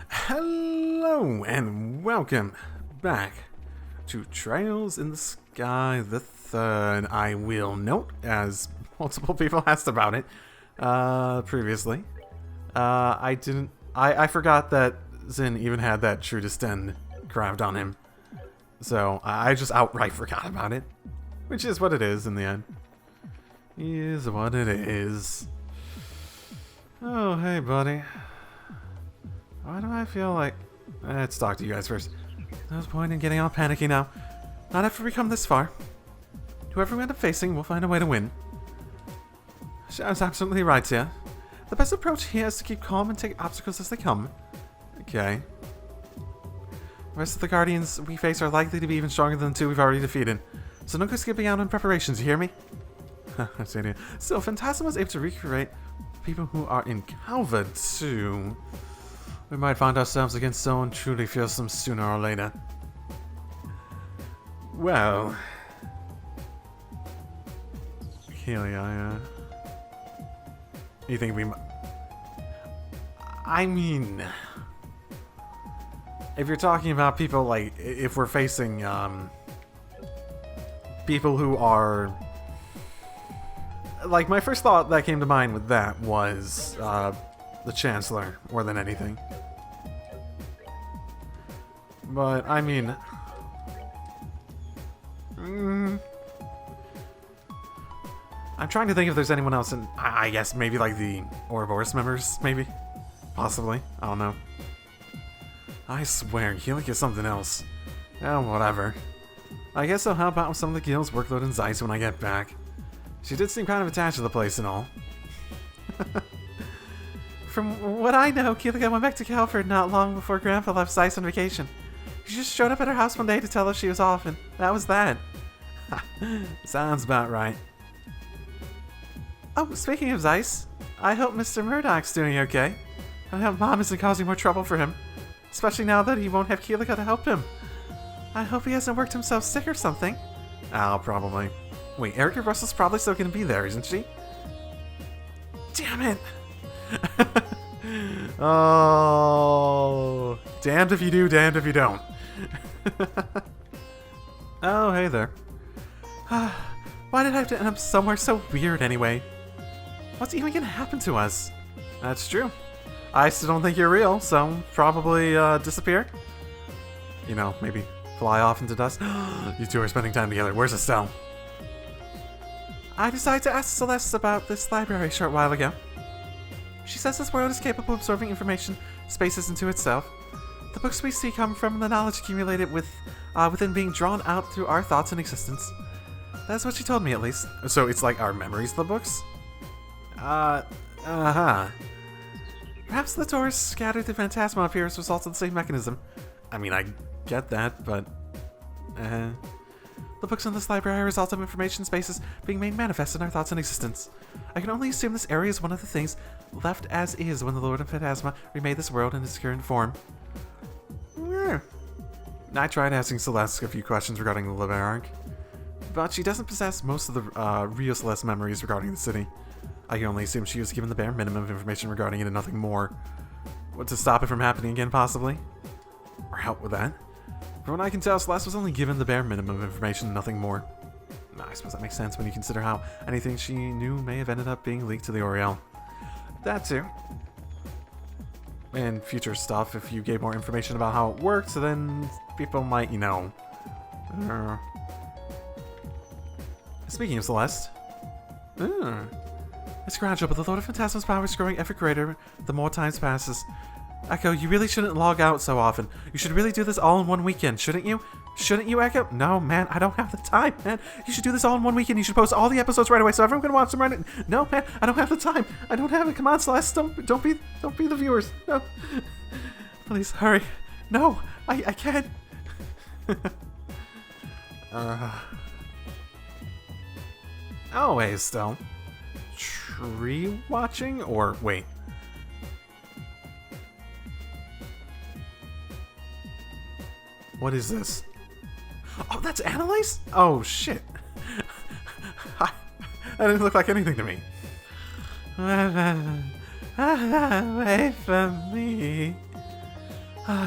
Hello and welcome back to Trails in the Sky the Third. I will note, as multiple people asked about it previously, I forgot that Zin even had that True Descend carved on him. So I just outright forgot about it. Which is what it is in the end. Is what it is. Oh, hey buddy. Why do I feel like... Let's talk to you guys first. There's no point in getting all panicky now. Not after we come this far. Whoever we end up facing, we'll find a way to win. Sharon's absolutely right here. The best approach here is to keep calm and take obstacles as they come. Okay. The rest of the Guardians we face are likely to be even stronger than the two we've already defeated. So no good skipping out on preparations, you hear me? Still, Phantasm was able to recreate people who are encountered too. We might find ourselves against someone truly fearsome sooner or later. Well... Helia, you think we I mean... If you're talking about people like... If we're facing, people who are... Like, my first thought that came to mind with that was, the Chancellor, more than anything. But, I mean... I'm trying to think if there's anyone else in... I guess maybe like the Ouroboros members, maybe? Possibly. I don't know. I swear, Helic is something else. Oh, whatever. I guess I'll help out with some of the guild's workload in Zeiss when I get back. She did seem kind of attached to the place and all. From what I know, Keelia went back to Calford not long before Grandpa left Zeiss on vacation. She just showed up at her house one day to tell us she was off, and that was that. Sounds about right. Oh, speaking of Zeiss, I hope Mr. Murdoch's doing okay. I hope Mom isn't causing more trouble for him. Especially now that he won't have Keelia to help him. I hope he hasn't worked himself sick or something. Oh, probably. Wait, Erica Russell's probably still gonna be there, isn't she? Damn it! Oh, damned if you do, damned if you don't. Oh, hey there. Why did I have to end up somewhere so weird anyway? What's even gonna happen to us? That's true. I still don't think you're real, so probably disappear. You know, maybe fly off into dust. You two are spending time together. Where's Estelle? I decided to ask Celeste about this library a short while ago. She says this world is capable of absorbing information spaces into itself. The books we see come from the knowledge accumulated within being drawn out through our thoughts and existence. That's what she told me, at least. So it's like our memories, the books? Perhaps the doors scattered through Phantasma up here as a result of the same mechanism. I mean, I get that, but... The books in this library are a result of information spaces being made manifest in our thoughts and existence. I can only assume this area is one of the things left as is when the Lord of Phantasma remade this world in its current form. I tried asking Celeste a few questions regarding the Liberl, but she doesn't possess most of the real Celeste memories regarding the city. I can only assume she was given the bare minimum of information regarding it and nothing more. What, to stop it from happening again, possibly? Or help with that? From what I can tell, Celeste was only given the bare minimum of information and nothing more. I suppose that makes sense when you consider how anything she knew may have ended up being leaked to the Oriel. That too. And future stuff, if you gave more information about how it worked, then people might, you know... Speaking of Celeste... It's gradual, but the Lord of Phantasma's power is growing ever greater the more time passes. Echo, you really shouldn't log out so often. You should really do this all in one weekend, shouldn't you? Shouldn't you, Echo? No, man, I don't have the time, man. You should do this all in one weekend. You should post all the episodes right away so everyone can watch them right now. No, man, I don't have the time. I don't have it. Come on, Celeste. Don't be the viewers. No. Please, hurry. No, I can't. Always, still. Tree watching? Or, wait. What is this? Oh, that's Analyze? Oh, shit. That didn't look like anything to me. Away from me.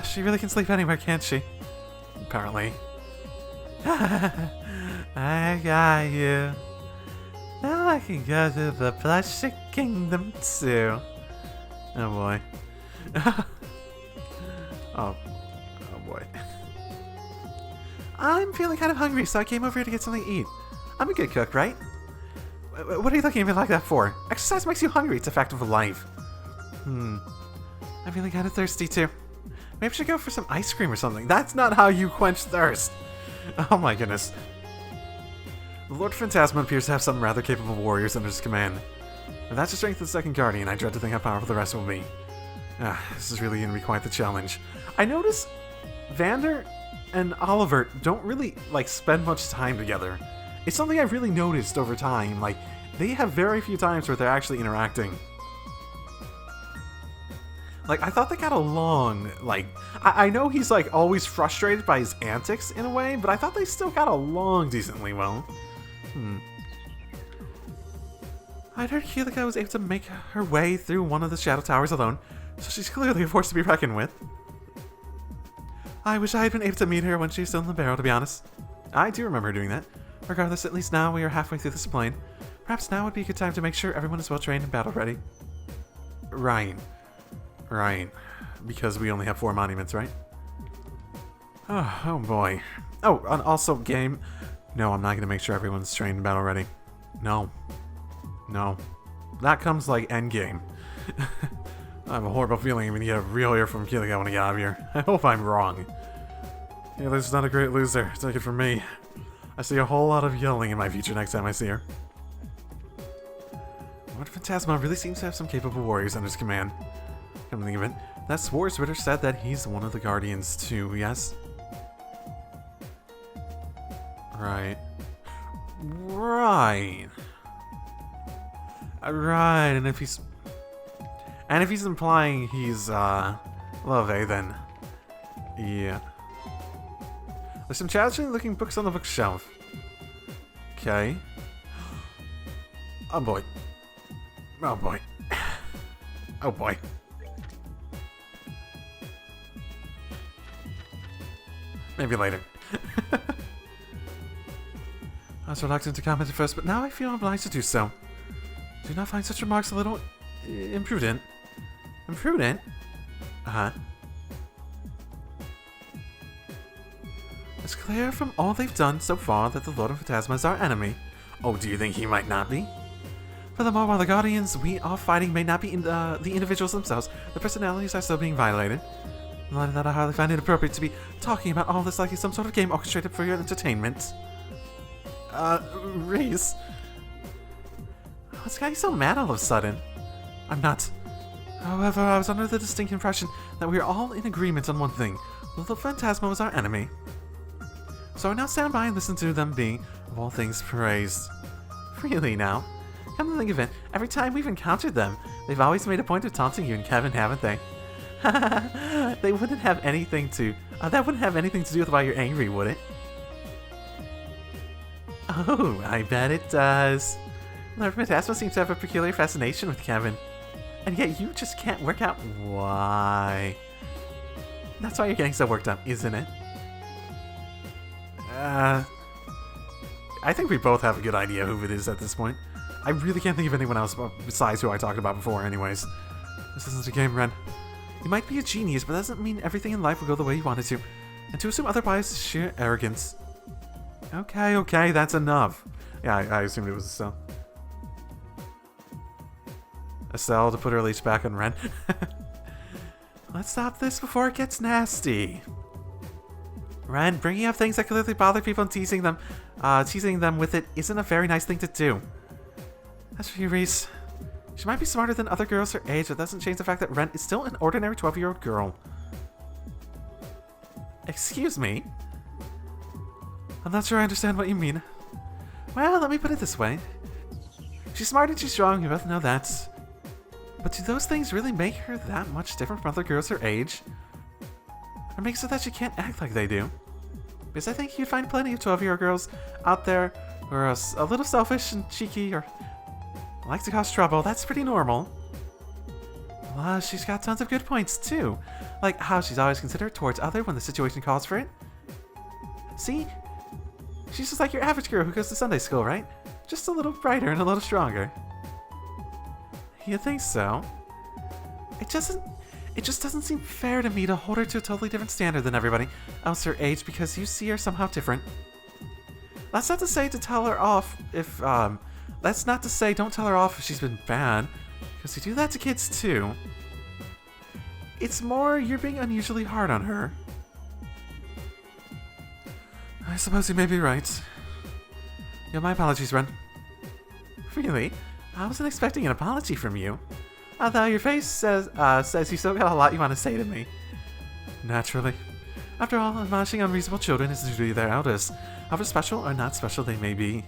She really can sleep anywhere, can't she? Apparently. I got you. Now I can go to the plush kingdom too. Oh boy. oh boy. I'm feeling kind of hungry, so I came over here to get something to eat. I'm a good cook, right? What are you looking at me like that for? Exercise makes you hungry. It's a fact of life. I'm feeling kind of thirsty too. Maybe I should go for some ice cream or something. That's not how you quench thirst. Oh my goodness. The Lord Phantasma appears to have some rather capable warriors under his command. If that's the strength of the second Guardian, I dread to think how powerful the rest will be. This is really going to be quite the challenge. I notice Vander and Oliver don't really, spend much time together. It's something I've really noticed over time. They have very few times where they're actually interacting. I thought they got along, I know he's, always frustrated by his antics in a way, but I thought they still got along decently well. I'd heard Keelika was able to make her way through one of the Shadow Towers alone, so she's clearly a force to be reckoned with. I wish I had been able to meet her when she was still in the barrel, to be honest. I do remember doing that. Regardless, at least now we are halfway through this plane. Perhaps now would be a good time to make sure everyone is well trained and battle ready. Right. Because we only have 4 monuments, right? Oh boy. Oh, and also, game. No, I'm not going to make sure everyone's trained and battle ready. No. That comes endgame. I have a horrible feeling I'm going to get a real ear from Keelika when I get out of here. I hope I'm wrong. Keelika's not a great loser. Take it from me. I see a whole lot of yelling in my future next time I see her. Lord Phantasma really seems to have some capable warriors under his command. Come to think of it, that Swords Ritter said that he's one of the Guardians too, yes? Right, and if he's implying he's, LoH, then, yeah. There's some challenging looking books on the bookshelf. Okay. Oh boy. Maybe later. I was reluctant to comment at first, but now I feel obliged to do so. Do you not find such remarks a little imprudent? Imprudent? Uh-huh. It's clear from all they've done so far that the Lord of Phantasma is our enemy. Oh, do you think he might not be? Furthermore, while the Guardians we are fighting may not be the individuals themselves, the personalities are still being violated. In light of that, I hardly find it appropriate to be talking about all this like it's some sort of game orchestrated for your entertainment. Reese? What's got you so mad all of a sudden? I'm not. However, I was under the distinct impression that we are all in agreement on one thing. The Phantasma was our enemy. So I now stand by and listen to them being, of all things, praised. Really now? Come to think of it, every time we've encountered them, they've always made a point of taunting you and Kevin, haven't they? They wouldn't have anything to... that wouldn't have anything to do with why you're angry, would it? Oh, I bet it does. Lord Phantasma seems to have a peculiar fascination with Kevin. And yet you just can't work out why. That's why you're getting so worked up, isn't it? I think we both have a good idea who it is at this point. I really can't think of anyone else besides who I talked about before anyways. This isn't a game, Ren. You might be a genius, but that doesn't mean everything in life will go the way you want it to. And to assume otherwise is sheer arrogance. Okay, that's enough. Yeah, I assumed it was Estelle. Estelle to put her leash back on Ren. Let's stop this before it gets nasty. Ren, bringing up things that clearly bother people and teasing them with it isn't a very nice thing to do. As for you, Reese, she might be smarter than other girls her age, but that doesn't change the fact that Ren is still an ordinary 12-year-old girl. Excuse me? I'm not sure I understand what you mean. Well, let me put it this way. She's smart and she's strong, you both know that. But do those things really make her that much different from other girls her age? Or makes it that she can't act like they do? Because I think you'd find plenty of 12-year-old girls out there or a little selfish and cheeky, or like to cause trouble. That's pretty normal. Well, she's got tons of good points too, like how she's always considerate towards others when the situation calls for it. See? She's just like your average girl who goes to Sunday school, right? Just a little brighter and a little stronger. You think so? It just doesn't seem fair to me to hold her to a totally different standard than everybody else her age because you see her somehow different. That's not to say to tell her off if, that's not to say don't tell her off if she's been bad, because you do that to kids too. It's more you're being unusually hard on her. I suppose you may be right. Yeah, my apologies, Ren. Really? I wasn't expecting an apology from you. Although your face says you still got a lot you want to say to me. Naturally. After all, admonishing unreasonable children is usually their elders, however special or not special they may be.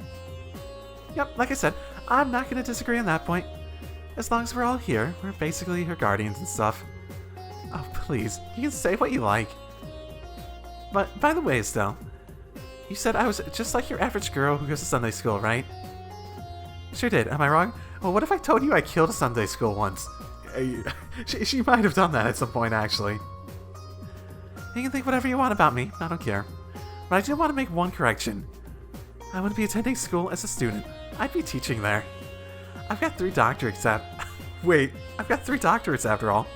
Yep, like I said, I'm not going to disagree on that point. As long as we're all here, we're basically her guardians and stuff. Oh, please, you can say what you like. But, by the way, Estelle, you said I was just like your average girl who goes to Sunday school, right? Sure did, am I wrong? Well, what if I told you I killed a Sunday school once? She might have done that at some point, actually. You can think whatever you want about me, I don't care. But I do want to make one correction. I wouldn't be attending school as a student. I'd be teaching there. I've got 3 doctorates Wait, I've got 3 doctorates after all.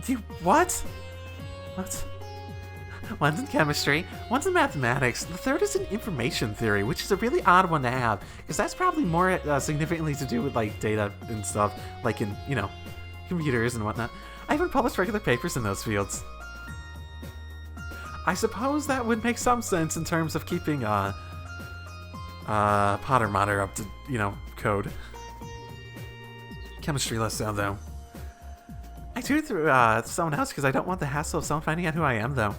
You what? What? One's in chemistry, one's in mathematics, the third is in information theory, which is a really odd one to have, because that's probably more significantly to do with, like, data and stuff, like in, you know, computers and whatnot. I haven't published regular papers in those fields. I suppose that would make some sense in terms of keeping, Potter Modder up to, you know, code. Chemistry less so, though. I do it through, someone else because I don't want the hassle of someone finding out who I am, though.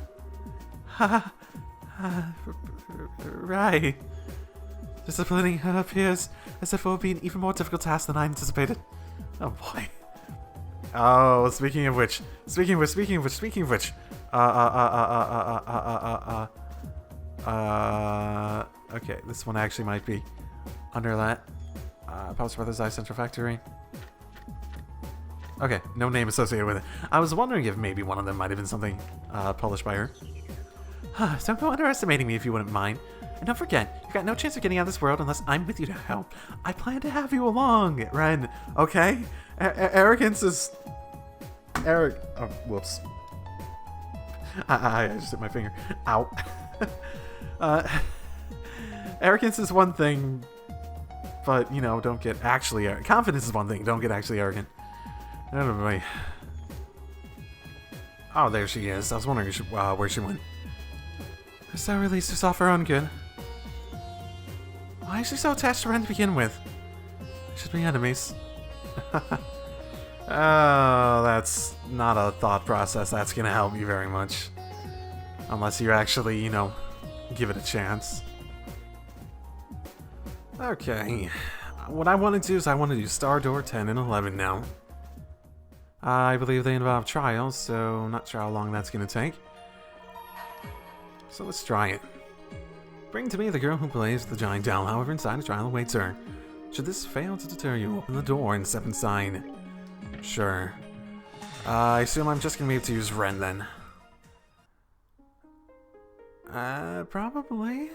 Right. Disciplining her appears as if it will be an even more difficult task than I anticipated. Oh boy. Oh, speaking of which. Okay, this one actually might be under that. Pops Brothers Eye Central Factory. Okay, no name associated with it. I was wondering if maybe one of them might have been something published by her. Don't go underestimating me if you wouldn't mind. And don't forget, you've got no chance of getting out of this world unless I'm with you to help. I plan to have you along, Ren, okay? Arrogance is... Oh, whoops. I just hit my finger. Ow. Arrogance is one thing, but, you know, don't get actually arrogant. Confidence is one thing, don't get actually arrogant. Anyway. Oh, there she is. I was wondering where she went. So released us off her own good. Why is she so attached to Ren to begin with? We should be enemies. Oh, that's not a thought process that's gonna help you very much. Unless you actually, you know, give it a chance. Okay. What I want to do is I want to do Star Door 10 and 11 now. I believe they involve trials, so I'm not sure how long that's gonna take. So let's try it. Bring to me the girl who plays with the giant doll, however inside a trial awaits her. Should this fail to deter you, open the door and step inside. Sure. I assume I'm just gonna be able to use Ren then. Probably.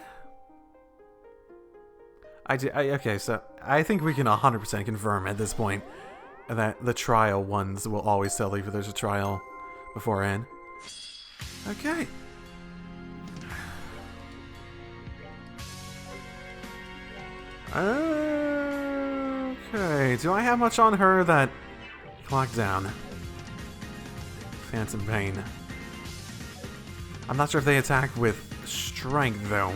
Okay, so I think we can 100% confirm at this point that the trial ones will always tell you if there's a trial beforehand. Okay. Okay, do I have much on her that... Clock down. Phantom Pain. I'm not sure if they attack with strength, though.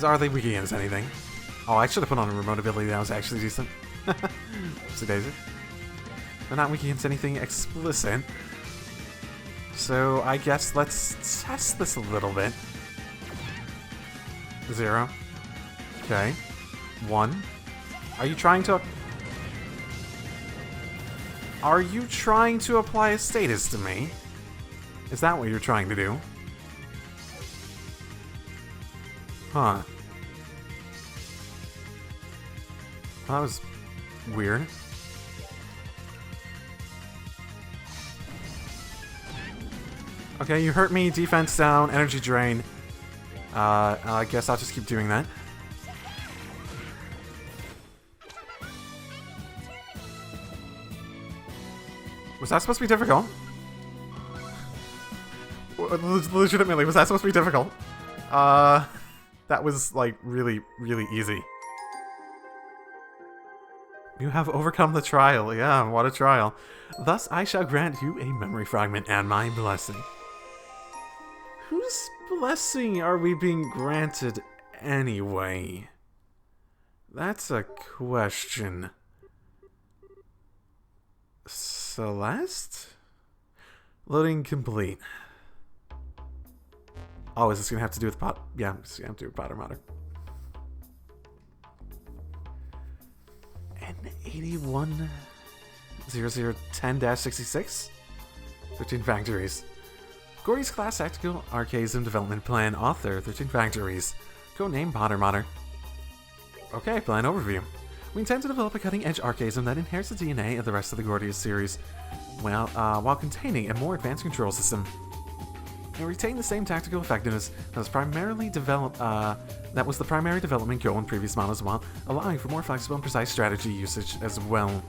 Are they weak against anything? Oh, I should have put on a remote ability that was actually decent. Oopsie daisy. They're not weak against anything explicit. So I guess let's test this a little bit. 0. Okay. 1. Are you trying to... Are you trying to apply a status to me? Is that what you're trying to do? Huh. That was weird. Okay, you hurt me, defense down, energy drain. I guess I'll just keep doing that. Was that supposed to be difficult? Legitimately, was that supposed to be difficult? That was, like, really, really easy. You have overcome the trial. Yeah, what a trial. Thus, I shall grant you a memory fragment and my blessing. Whose blessing are we being granted anyway? That's a question. Celeste? Loading complete. Oh, is this gonna have to do with pot? Yeah, it's gonna have to do with Potter Modder. N81 0010-66? 13 factories. Gordias Class Tactical Archaism Development Plan. Author 13 factories. Codename Potter Modder. Okay, plan overview. We intend to develop a cutting-edge archaism that inherits the DNA of the rest of the Gordias series, while containing a more advanced control system. And retain the same tactical effectiveness that was primarily developed. That was the primary development goal in previous models, while allowing for more flexible and precise strategy usage as well.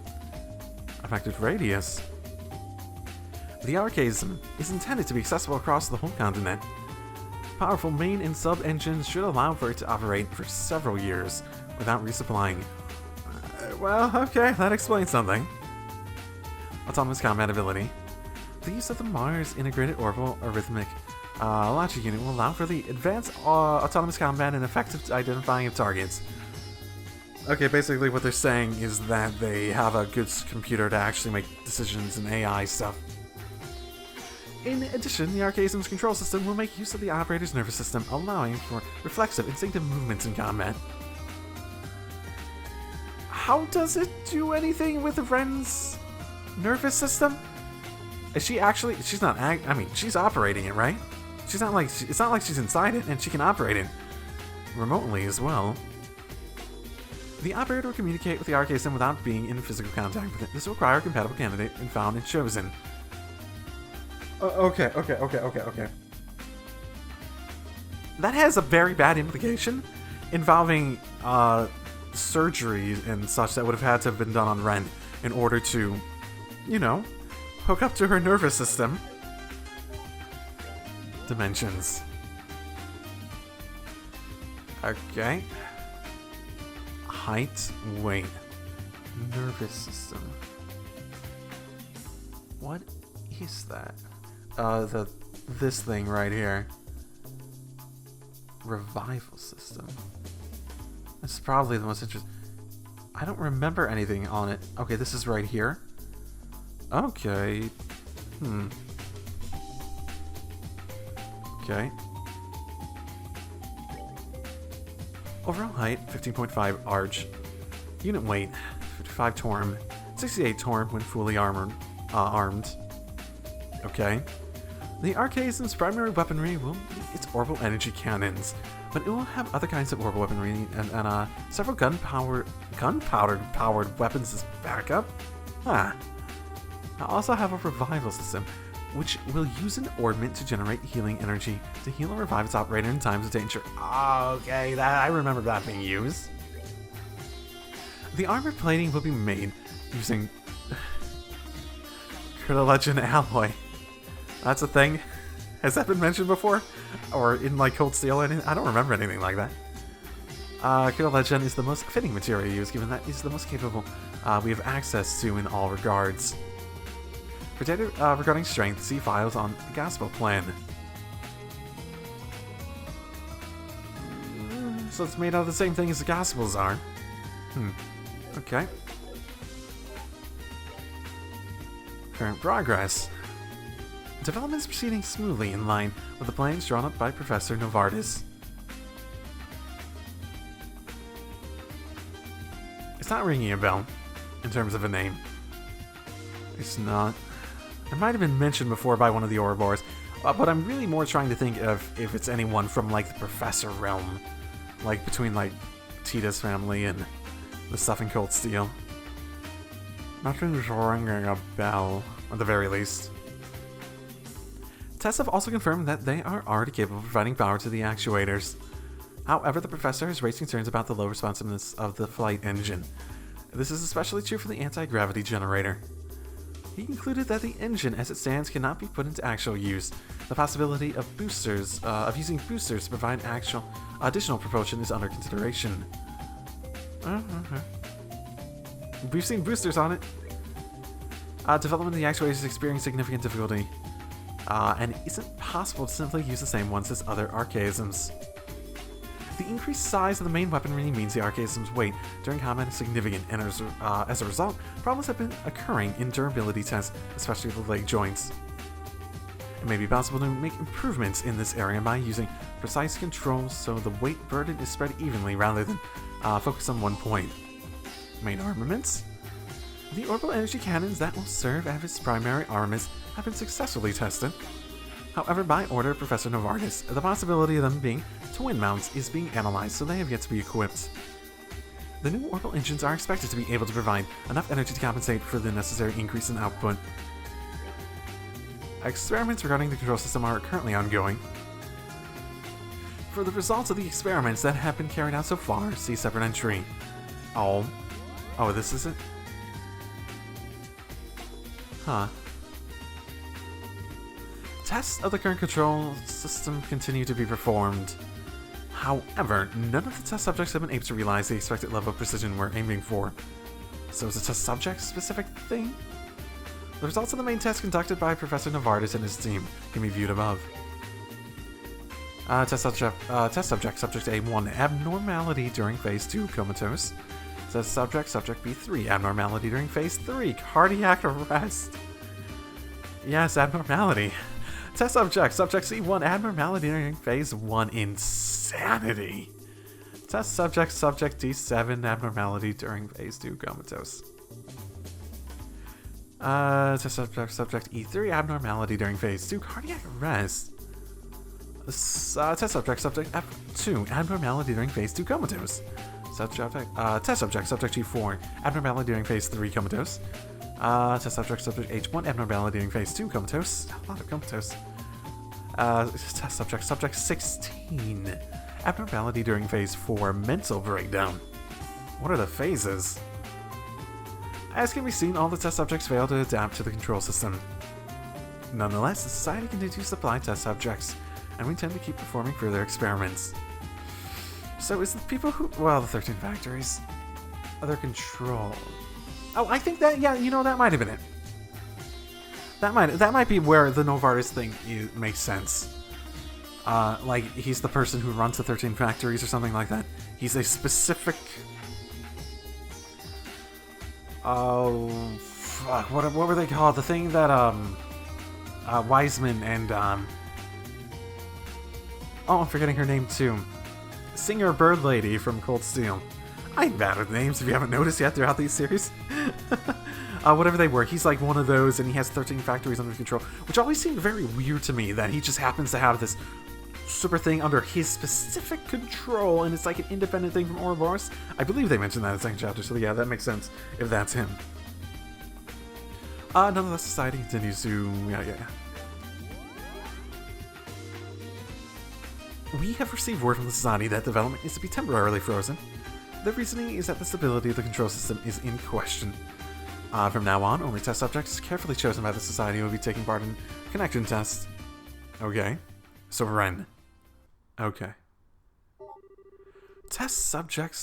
Effective radius. The archaism is intended to be accessible across the whole continent. Powerful main and sub-engines should allow for it to operate for several years without resupplying. Well, okay, that explains something. Autonomous combat ability. The use of the Mars Integrated Orbital Arithmetic Logic Unit will allow for the advanced autonomous combat and effective identifying of targets. Okay, basically what they're saying is that they have a good computer to actually make decisions and AI stuff. In addition, the Archaism's control system will make use of the operator's nervous system, allowing for reflexive, instinctive movements in combat. How does it do anything with Ren's nervous system? Is she actually? She's not. I mean, she's operating it, right? She's not like. It's not like she's inside it, and she can operate it remotely as well. The operator will communicate with the Archaism without being in physical contact with it. This will require a compatible candidate and found and chosen. Okay. That has a very bad implication involving surgery and such that would have had to have been done on Ren in order to, you know, hook up to her nervous system. Dimensions. Okay. Height, weight, nervous system. What is that? This thing right here. Revival system. This is probably the most interesting. I don't remember anything on it. Okay, this is right here. Okay. Okay. Overall height, 15.5 arch. Unit weight, 55 torm. 68 torm when fully armed. Okay. The Archaism's primary weaponry will be its orbital energy cannons, but it will have other kinds of orbital weaponry and several gunpowder-powered weapons as backup. I'll also have a revival system, which will use an ornament to generate healing energy to heal and revive its operator in times of danger. Okay, I remember that being used. The armor plating will be made using trilogy alloy. That's a thing. Has that been mentioned before? Or in like Cold Steel? I don't remember anything like that. Trilogy is the most fitting material used, given that it's the most capable we have access to in all regards. For data regarding strength, see files on the Gospel Plan. So it's made out of the same thing as the Gospels are. Okay. Current progress. Development is proceeding smoothly in line with the plans drawn up by Professor Novartis. It's not ringing a bell, in terms of a name. It's not. It might have been mentioned before by one of the Ouroboros, but I'm really more trying to think of if it's anyone from, like, the Professor realm. Like, between, like, Tita's family and the stuff in Cold Steel. Nothing's ringing a bell, at the very least. Tests have also confirmed that they are already capable of providing power to the actuators. However, the Professor has raised concerns about the low responsiveness of the flight engine. This is especially true for the anti-gravity generator. He concluded that the engine as it stands cannot be put into actual use. The possibility of using boosters to provide additional propulsion is under consideration. We've seen boosters on it. Development of the actuators is experiencing significant difficulty. And it isn't possible to simply use the same ones as other archaisms. The increased size of the main weaponry means the archaism's weight during combat is significant, and as a result, problems have been occurring in durability tests, especially the leg joints. It may be possible to make improvements in this area by using precise controls so the weight burden is spread evenly rather than focused on one point. Main armaments. The orbital energy cannons that will serve as its primary armaments have been successfully tested. However, by order of Professor Novartis, the possibility of them being twin mounts is being analyzed, so they have yet to be equipped. The new orbital engines are expected to be able to provide enough energy to compensate for the necessary increase in output. Experiments regarding the control system are currently ongoing. For the results of the experiments that have been carried out so far, see separate entry. Oh, this isn't? Huh. Tests of the current control system continue to be performed. However, none of the test subjects have been able to realize the expected level of precision we're aiming for. So is a test subject-specific thing? The results of the main test conducted by Professor Novartis and his team can be viewed above. Test subject A1, abnormality during phase 2, comatose. Test subject B3, abnormality during phase 3, cardiac arrest. Yes, abnormality. Test subject C1, abnormality during phase 1, insanity. Test subject D7, abnormality during phase 2, comatose. Test subject E3, abnormality during phase 2, cardiac arrest. Test subject F2, abnormality during phase 2, comatose. Test subject G4, abnormality during phase 3, comatose. Test subject H1, abnormality during phase 2, comatose. A lot of comatose. Test subject 16, abnormality during phase 4, mental breakdown. What are the phases? As can be seen, all the test subjects fail to adapt to the control system. Nonetheless, the Society continues to supply test subjects, and we intend to keep performing further experiments. So is the people who... well, the 13 factories. Other control. Oh, I think that... yeah, that might have been it. That might be where the Novartis thing makes sense. Like, he's the person who runs the 13 factories or something like that. He's a specific... oh, fuck. What were they called? The thing that, Wiseman and, oh, I'm forgetting her name, too. Singer Bird Lady from Cold Steel. I'm bad with names, if you haven't noticed yet throughout these series. Whatever they were, he's like one of those, and he has 13 factories under control, which always seemed very weird to me, that he just happens to have this super thing under his specific control, and it's like an independent thing from Ouroboros. I believe they mentioned that in the second chapter, so yeah, that makes sense if that's him. Nonetheless, society continues to... yeah. We have received word from the Society that development is to be temporarily frozen. The reasoning is that the stability of the control system is in question. From now on, only test subjects carefully chosen by the Society will be taking part in connection tests. Okay. So Ren. Okay. Test subject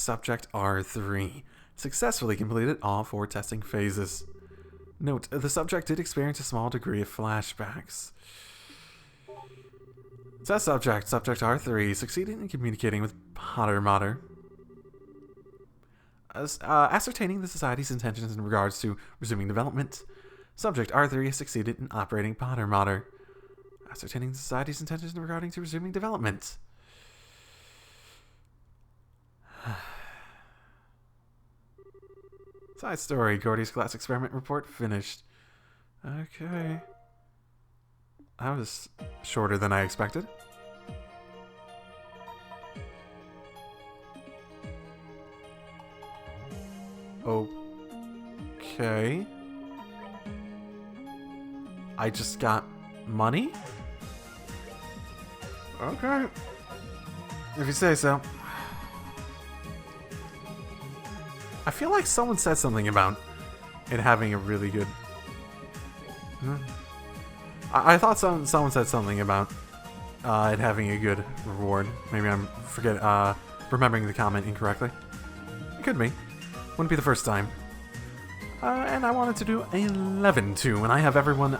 R3 successfully completed all 4 testing phases. Note, the subject did experience a small degree of flashbacks. Test subject R3 succeeded in communicating with Potter Mater. Ascertaining the Society's intentions in regards to resuming development. Subject R3 has succeeded in operating Potter Mater. Ascertaining the Society's intentions regarding to resuming development. Side story, Gordias class experiment report finished. Okay. That was shorter than I expected. Okay. I just got money? Okay. If you say so. I feel like someone said something about it having a really good... I thought someone said something about it having a good reward. Maybe I'm remembering the comment incorrectly. It could be. Wouldn't be the first time. And I wanted to do 11 too, and I have everyone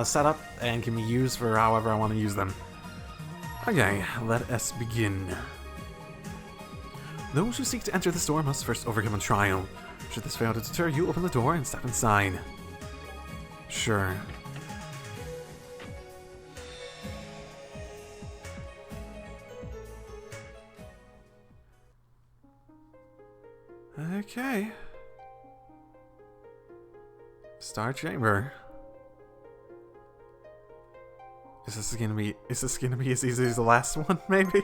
set up and can be used for however I want to use them. Okay, let us begin. Those who seek to enter this door must first overcome a trial. Should this fail to deter you, open the door and step inside. Sure. Okay. Star Chamber. Is this gonna be as easy as the last one, maybe?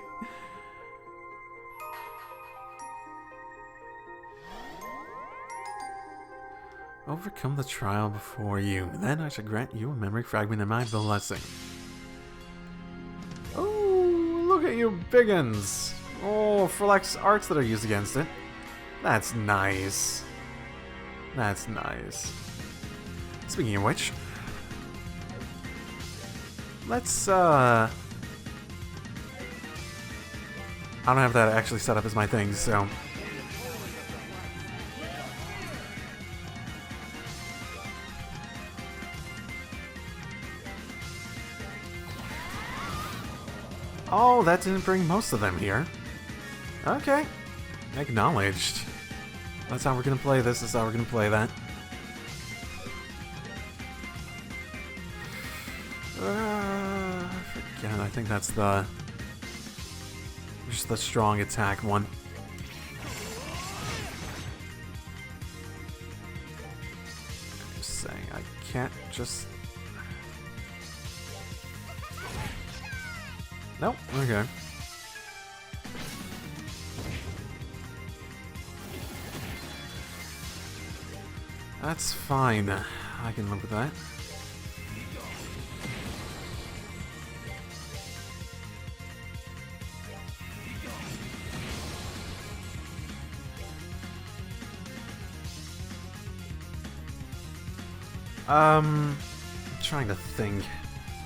Overcome the trial before you. Then I shall grant you a memory fragment and my blessing. Oh, look at you biggins! Oh, Flex arts that are used against it. That's nice. That's nice. Speaking of which, let's, I don't have that actually set up as my thing, so... Oh, that didn't bring most of them here. Okay. Acknowledged. That's how we're gonna play this, that's how we're gonna play that. Forget, I think that's just the strong attack one. I'm just saying, I can't just... Nope, okay. That's fine. I can live with that. I'm trying to think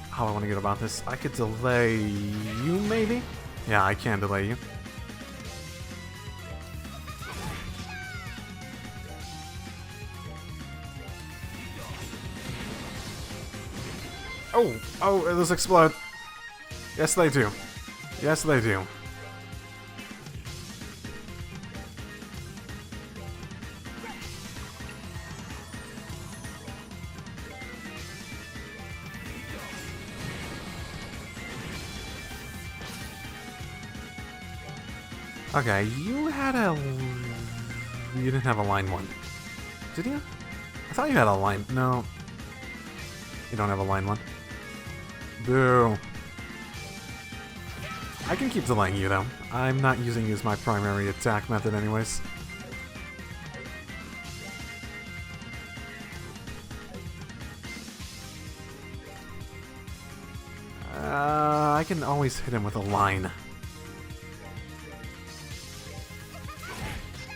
how I want to get about this. I could delay you, maybe? Yeah, I can delay you. Oh, those explode. Yes, they do. Yes, they do. Okay, you didn't have a line one. Did you? I thought you had a line. No. You don't have a line one. Boo. I can keep delaying you, though. I'm not using you as my primary attack method anyways. I can always hit him with a line.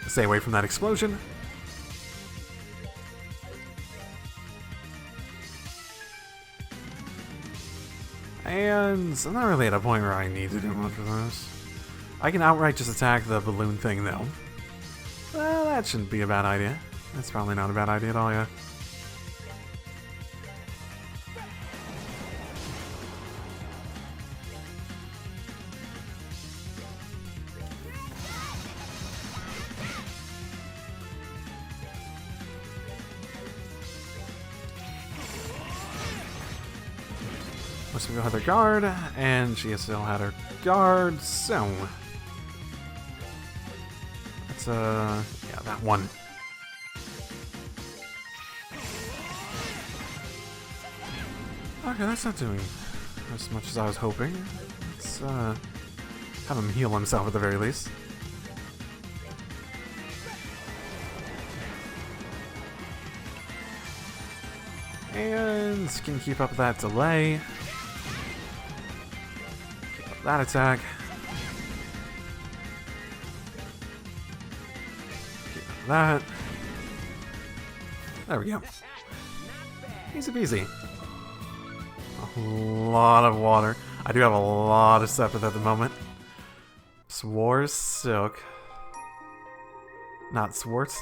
Stay away from that explosion. And I'm not really at a point where I need to do much of this. I can outright just attack the balloon thing, though. Well, that shouldn't be a bad idea. That's probably not a bad idea at all, yeah. She still had her guard, and she still had her guard, so... That's, yeah, that one. Okay, that's not doing as much as I was hoping. Let's have him heal himself at the very least. And can keep up that delay. Keep up that attack. Keep up that. There we go. Easy peasy. A lot of water. I do have a lot of Sepith at the moment. Swar's Silk. Not Swartz.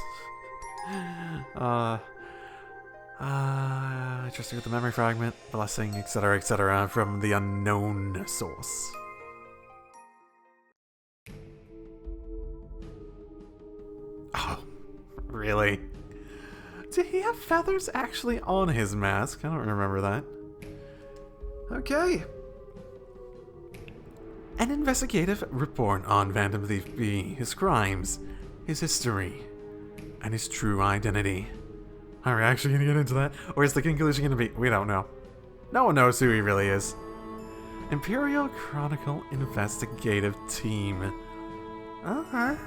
Trusting with the memory fragment, blessing, etc., from the unknown source. Oh, really? Did he have feathers actually on his mask? I don't remember that. Okay. An investigative report on Phantom Thief B, his crimes, his history, and his true identity. Are we actually going to get into that? Or is the conclusion going to be... We don't know. No one knows who he really is. Imperial Chronicle Investigative Team. Okay.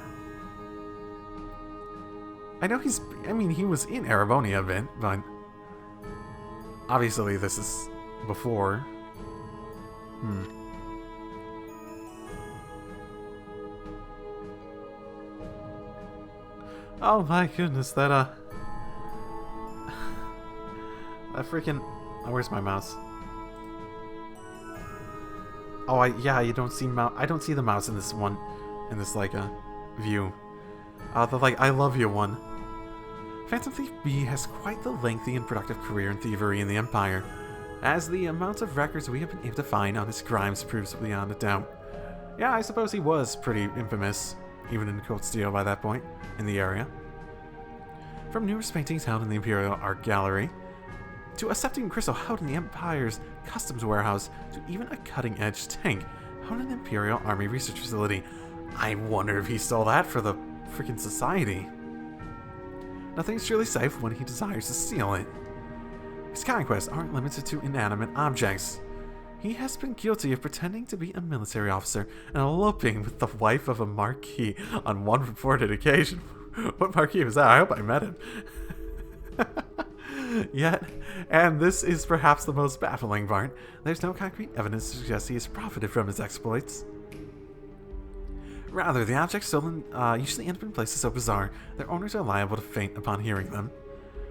I know he's... I mean, he was in Erebonia a bit, but... Obviously, this is before. Oh my goodness, that freaking... Oh, where's my mouse? Oh, yeah, you don't see I don't see the mouse in this one, in this, like, view. The, like, I love you one. Phantom Thief B has quite the lengthy and productive career in thievery in the Empire, as the amount of records we have been able to find on his crimes proves beyond a doubt. Yeah, I suppose he was pretty infamous, even in Cold Steel by that point, in the area. From numerous paintings held in the Imperial Art Gallery, to a septim crystal held in the Empire's customs warehouse, to even a cutting-edge tank held in the Imperial Army Research Facility. I wonder if he stole that for the freaking Society. Nothing's truly safe when he desires to steal it. His conquests aren't limited to inanimate objects. He has been guilty of pretending to be a military officer and eloping with the wife of a Marquis on one reported occasion. What Marquis was that? I hope I met him. Yet, and this is perhaps the most baffling part, there's no concrete evidence to suggest he has profited from his exploits. Rather, the objects stolen usually end up in places so bizarre, their owners are liable to faint upon hearing them.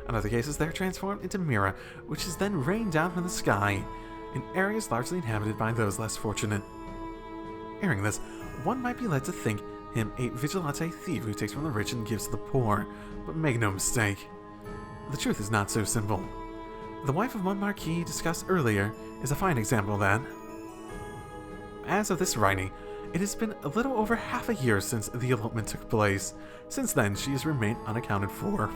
In other cases, they're transformed into mirror, which is then rained down from the sky, in areas largely inhabited by those less fortunate. Hearing this, one might be led to think him a vigilante thief who takes from the rich and gives to the poor, but make no mistake. The truth is not so simple. The wife of one Marquis discussed earlier is a fine example of that. As of this writing, it has been a little over half a year since the elopement took place. Since then, she has remained unaccounted for.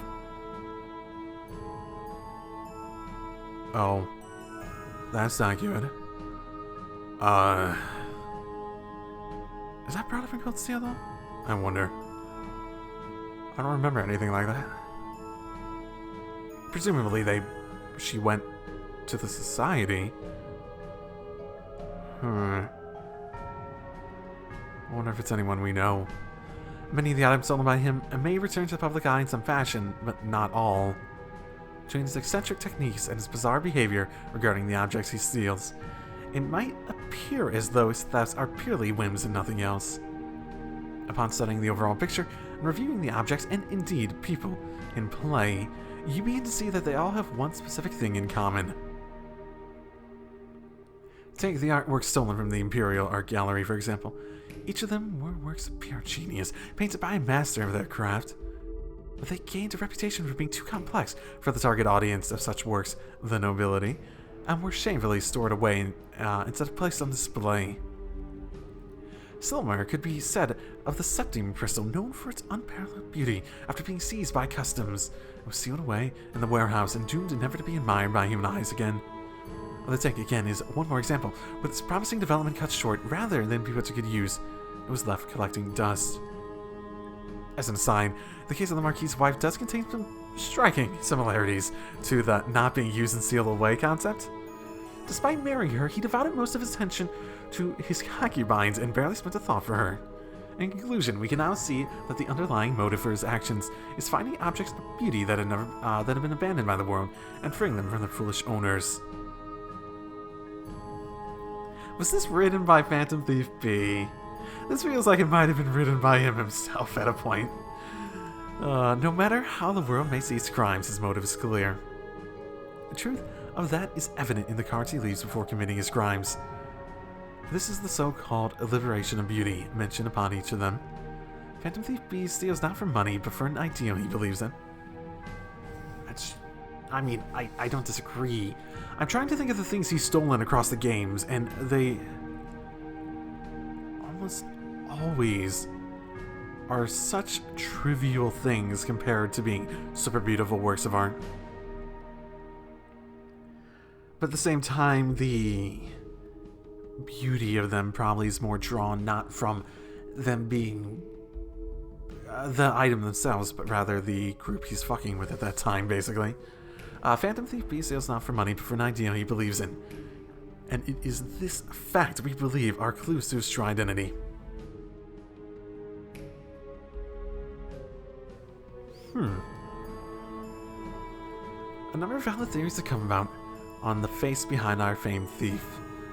Oh. That's not good. Is that brought up in Cold Steel, though? I wonder. I don't remember anything like that. Presumably she went to the Society. I wonder if it's anyone we know. Many of the items stolen by him may return to the public eye in some fashion, but not all. Between his eccentric techniques and his bizarre behavior regarding the objects he steals, it might appear as though his thefts are purely whims and nothing else. Upon studying the overall picture and reviewing the objects and indeed people in play, you begin to see that they all have one specific thing in common. Take the artwork stolen from the Imperial Art Gallery, for example. Each of them were works of pure genius, painted by a master of their craft. But they gained a reputation for being too complex for the target audience of such works, the nobility, and were shamefully stored away instead of placed on display. Similar could be said of the septim crystal, known for its unparalleled beauty after being seized by customs. It was sealed away in the warehouse and doomed never to be admired by human eyes again. The tank, again, is one more example. With its promising development cut short rather than be put to good use, it was left collecting dust. As an aside, the case of the Marquis' wife does contain some striking similarities to the not being used and sealed away concept. Despite marrying her, he devoted most of his attention to his concubines and barely spent a thought for her. In conclusion, we can now see that the underlying motive for his actions is finding objects of beauty that have been abandoned by the world and freeing them from their foolish owners. Was this written by Phantom Thief B? This feels like it might have been written by him himself at a point. No matter how the world may see his crimes, his motive is clear. The truth of that is evident in the cards he leaves before committing his crimes. This is the so-called liberation of beauty mentioned upon each of them. Phantom Thief B steals not for money, but for an ideal he believes in. I don't disagree. I'm trying to think of the things he's stolen across the games, and they almost always are such trivial things compared to being super beautiful works of art. But at the same time, the beauty of them probably is more drawn not from them being the item themselves, but rather the group he's fucking with at that time, basically. Phantom Thief B steals not for money, but for an ideal he believes in. And it is this fact we believe are clues to his true identity. A number of valid theories have come about on the face behind our famed thief.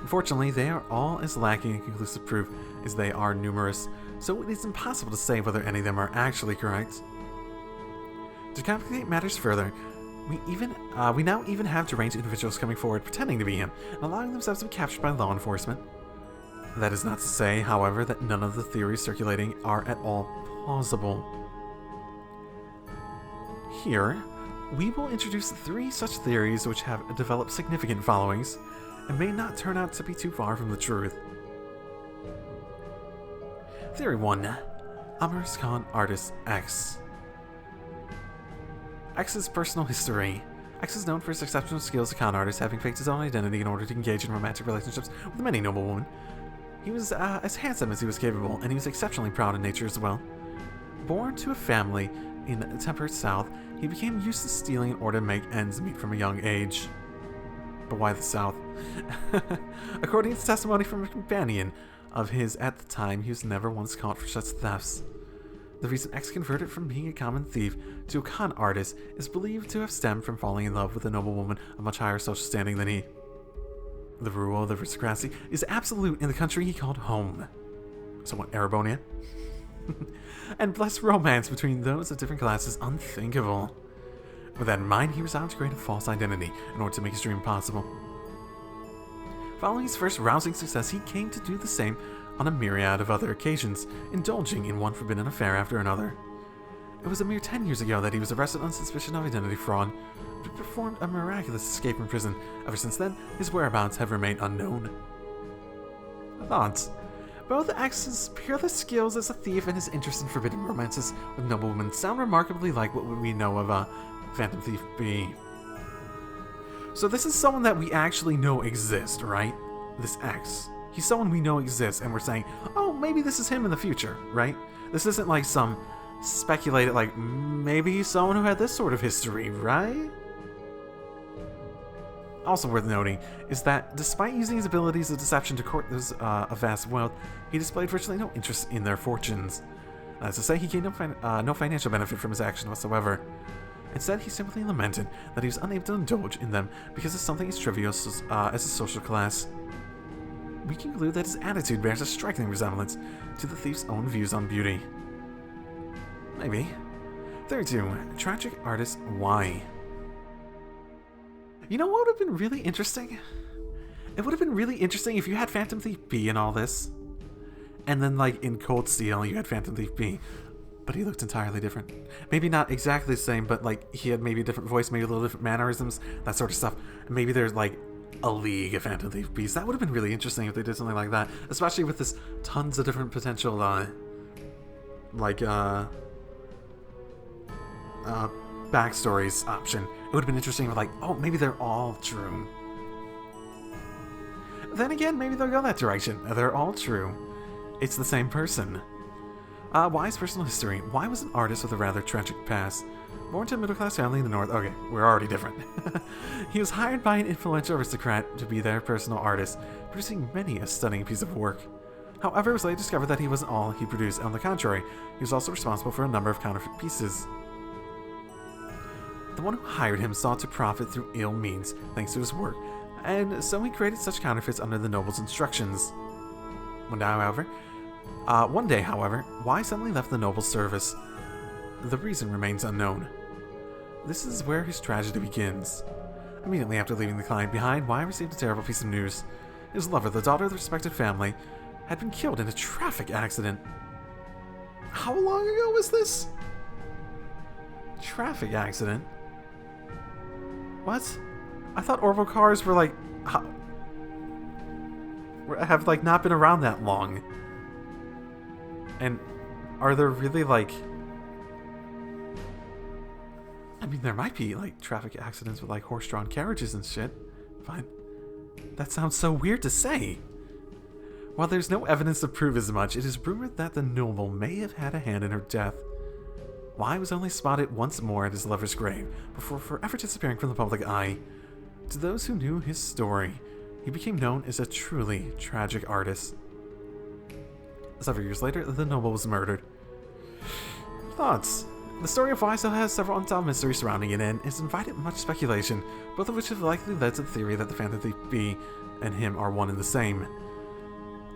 Unfortunately, they are all as lacking in conclusive proof as they are numerous, so it is impossible to say whether any of them are actually correct. To complicate matters further, we now even have deranged individuals coming forward pretending to be him, and allowing themselves to be captured by law enforcement. That is not to say, however, that none of the theories circulating are at all plausible. Here, we will introduce 3 such theories which have developed significant followings, and may not turn out to be too far from the truth. Theory 1. Amorous Con Artist X. X's personal history. X is known for his exceptional skills as a con artist, having faked his own identity in order to engage in romantic relationships with many noble women. He was as handsome as he was capable, and he was exceptionally proud in nature as well. Born to a family in the temperate South, he became used to stealing in order to make ends meet from a young age. But why the South? According to testimony from a companion of his at the time, he was never once caught for such thefts. The reason X converted from being a common thief to a con artist is believed to have stemmed from falling in love with a noble woman of much higher social standing than he. The rule of the aristocracy is absolute in the country he called home. So what, Arabonia? And blessed romance between those of different classes unthinkable. With that in mind, he resolved to create a false identity in order to make his dream possible. Following his first rousing success, he came to do the same on a myriad of other occasions, indulging in one forbidden affair after another. It was a mere 10 years ago that he was arrested on suspicion of identity fraud, but performed a miraculous escape from prison. Ever since then, his whereabouts have remained unknown. Thoughts? Both X's peerless skills as a thief and his interest in forbidden romances with noblewomen sound remarkably like what we know of Phantom Thief B. So this is someone that we actually know exists, right? This X. He's someone we know exists, and we're saying, oh, maybe this is him in the future, right? This isn't like some speculated, like, maybe he's someone who had this sort of history, right? Also worth noting is that despite using his abilities of deception to court those of vast wealth, he displayed virtually no interest in their fortunes. That is to say, he gained no financial benefit from his action whatsoever. Instead, he simply lamented that he was unable to indulge in them because of something as trivial as a social class. We conclude that his attitude bears a striking resemblance to the thief's own views on beauty. Maybe. Theory 2. Tragic Artist Y. You know what would have been really interesting? It would have been really interesting if you had Phantom Thief B in all this. And then, like, in Cold Steel, you had Phantom Thief B. But he looked entirely different. Maybe not exactly the same, but, like, he had maybe a different voice, maybe a little different mannerisms, that sort of stuff. And maybe there's, like, a league of Phantom Thief Bs. That would have been really interesting if they did something like that. Especially with this tons of different potential, backstories option. It would have been interesting if, like, oh, maybe they're all true. Then again, maybe they'll go that direction. They're all true. It's the same person. Y's personal history. Y was an artist with a rather tragic past. Born to a middle-class family in the north. Okay, we're already different. He was hired by an influential aristocrat to be their personal artist, producing many a stunning piece of work. However, it was later discovered that he wasn't all he produced. On the contrary, he was also responsible for a number of counterfeit pieces. The one who hired him sought to profit through ill means, thanks to his work, and so he created such counterfeits under the noble's instructions. One day, however, Y suddenly left the noble's service. The reason remains unknown. This is where his tragedy begins. Immediately after leaving the client behind, Y received a terrible piece of news. His lover, the daughter of the respected family, had been killed in a traffic accident. How long ago was this? Traffic accident? What? I thought orbital cars were like... have like not been around that long. And are there really like... I mean, there might be like traffic accidents with like horse-drawn carriages and shit, but that sounds so weird to say. While there's no evidence to prove as much, it is rumored that the noble may have had a hand in her death. Y was only spotted once more at his lover's grave, before forever disappearing from the public eye. To those who knew his story, he became known as a truly tragic artist. Several years later, the noble was murdered. Thoughts? The story of Y still has several unsolved mysteries surrounding it and has invited much speculation, both of which have likely led to the theory that the Phantom Thief B and him are one and the same.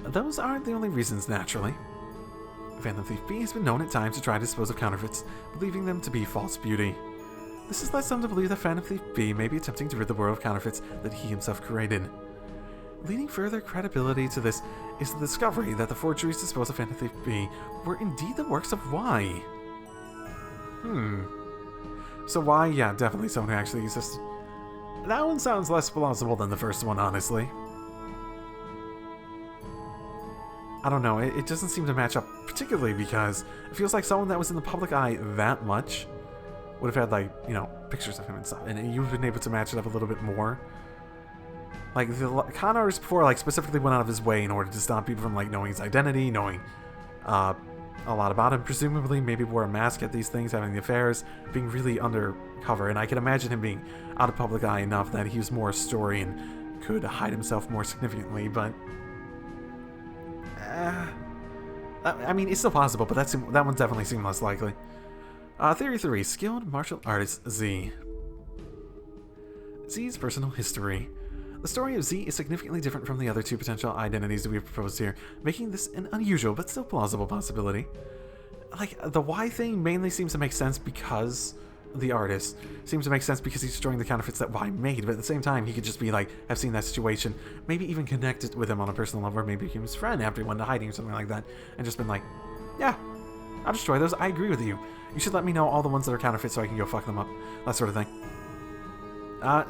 Those aren't the only reasons, naturally. Phantom Thief B has been known at times to try to dispose of counterfeits, believing them to be false beauty. This has led some to believe that Phantom Thief B may be attempting to rid the world of counterfeits that he himself created. Leading further credibility to this is the discovery that the forgeries disposed of Phantom Thief B were indeed the works of Y. So Y, yeah, definitely someone who actually existed. That one sounds less plausible than the first one, honestly. I don't know, it doesn't seem to match up particularly because it feels like someone that was in the public eye that much would have had, like, you know, pictures of him and stuff, and you've been able to match it up a little bit more. Like, the con artist before, like, specifically went out of his way in order to stop people from, like, knowing his identity, knowing, a lot about him, presumably maybe wore a mask at these things, having the affairs, being really undercover, and I can imagine him being out of public eye enough that he was more a story and could hide himself more significantly, but... I mean, it's still possible, but that one definitely seemed less likely. Theory 3. Skilled Martial Artist Z. Z's personal history. The story of Z is significantly different from the other two potential identities that we have proposed here, making this an unusual but still plausible possibility. Like, the Y thing mainly seems to make sense because the artist seems to make sense because he's destroying the counterfeits that Y made, but at the same time, he could just be like, have seen that situation, maybe even connected with him on a personal level, or maybe became his friend after he went to hiding or something like that, and just been like, yeah, I'll destroy those, I agree with you. You should let me know all the ones that are counterfeit so I can go fuck them up, that sort of thing.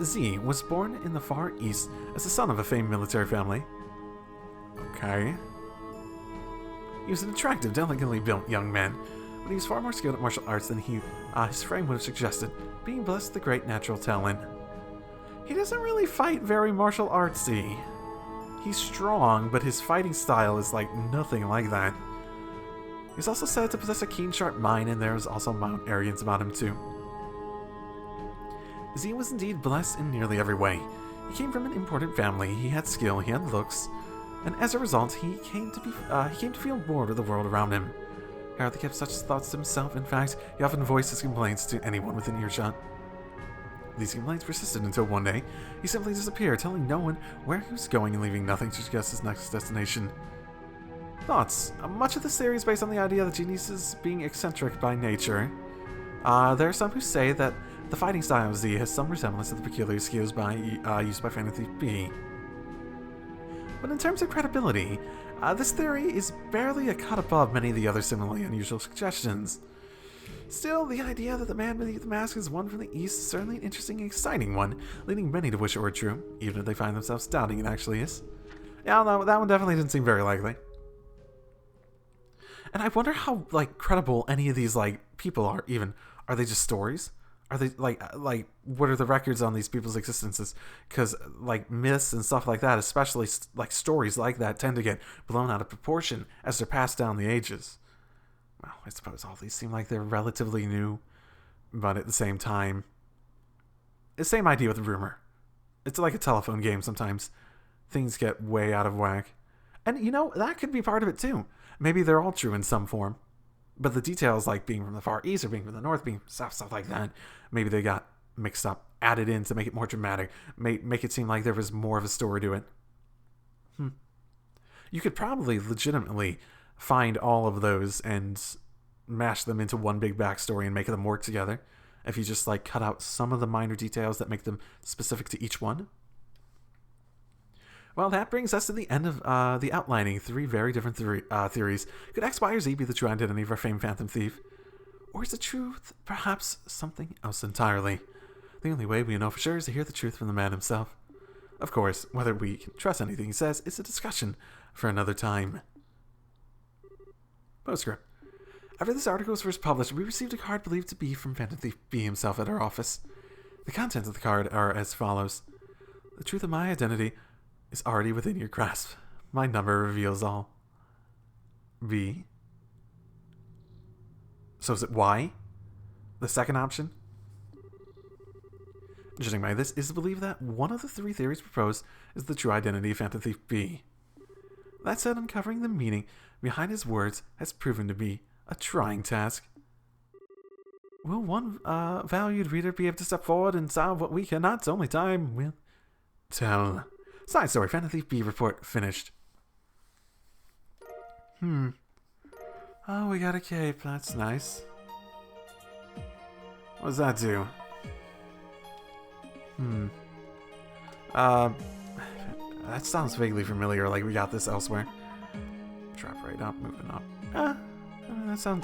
Z was born in the Far East as the son of a famed military family. Okay. He was an attractive, delicately built young man, but he was far more skilled at martial arts than his frame would have suggested, being blessed with a great natural talent. He doesn't really fight very martial artsy. He's strong, but his fighting style is like nothing like that. He's also said to possess a keen, sharp mind, and there is also mild arrogance about him too. Z was indeed blessed in nearly every way. He came from an important family, he had skill, he had looks, and as a result, he came to feel bored with the world around him. He hardly kept such thoughts to himself. In fact, he often voiced his complaints to anyone within earshot. These complaints persisted until one day, he simply disappeared, telling no one where he was going and leaving nothing to suggest his next destination. Thoughts? Much of this theory is based on the idea that geniuses being eccentric by nature. There are some who say that the fighting style of Z has some resemblance to the peculiar skills used by Phantom Thief B. But in terms of credibility, this theory is barely a cut above many of the other similarly unusual suggestions. Still, the idea that the man beneath the mask is one from the East is certainly an interesting and exciting one, leading many to wish it were true, even if they find themselves doubting it actually is. Yeah, no, that one definitely didn't seem very likely. And I wonder how, like, credible any of these, like, people are, even. Are they just stories? Are they, like, what are the records on these people's existences? Because, like, myths and stuff like that, especially, like, stories like that, tend to get blown out of proportion as they're passed down the ages. Well, I suppose all these seem like they're relatively new, but at the same time, it's the same idea with rumor. It's like a telephone game sometimes. Things get way out of whack. And, that could be part of it too. Maybe they're all true in some form. But the details, like being from the Far East or being from the North, being stuff like that, maybe they got mixed up, added in to make it more dramatic, make it seem like there was more of a story to it. You could probably legitimately find all of those and mash them into one big backstory and make them work together if you just cut out some of the minor details that make them specific to each one. Well, that brings us to the end of the outlining three very different theories. Could X, Y, or Z be the true identity of our famed Phantom Thief? Or is the truth perhaps something else entirely? The only way we know for sure is to hear the truth from the man himself. Of course, whether we can trust anything he says is a discussion for another time. Postscript. After this article was first published, we received a card believed to be from Phantom Thief B himself at our office. The contents of the card are as follows. The truth of my identity is already within your grasp. My number reveals all. B. So is it Y? The second option? Judging by this, it is believed that one of the three theories proposed is the true identity of Phantom Thief B. That said, uncovering the meaning behind his words has proven to be a trying task. Will one valued reader be able to step forward and solve what we cannot? Only time will tell. Side story, Phantom Thief B report finished. Oh, we got a cape. That's nice. What does that do? That sounds vaguely familiar, like we got this elsewhere. Drop right up, moving up.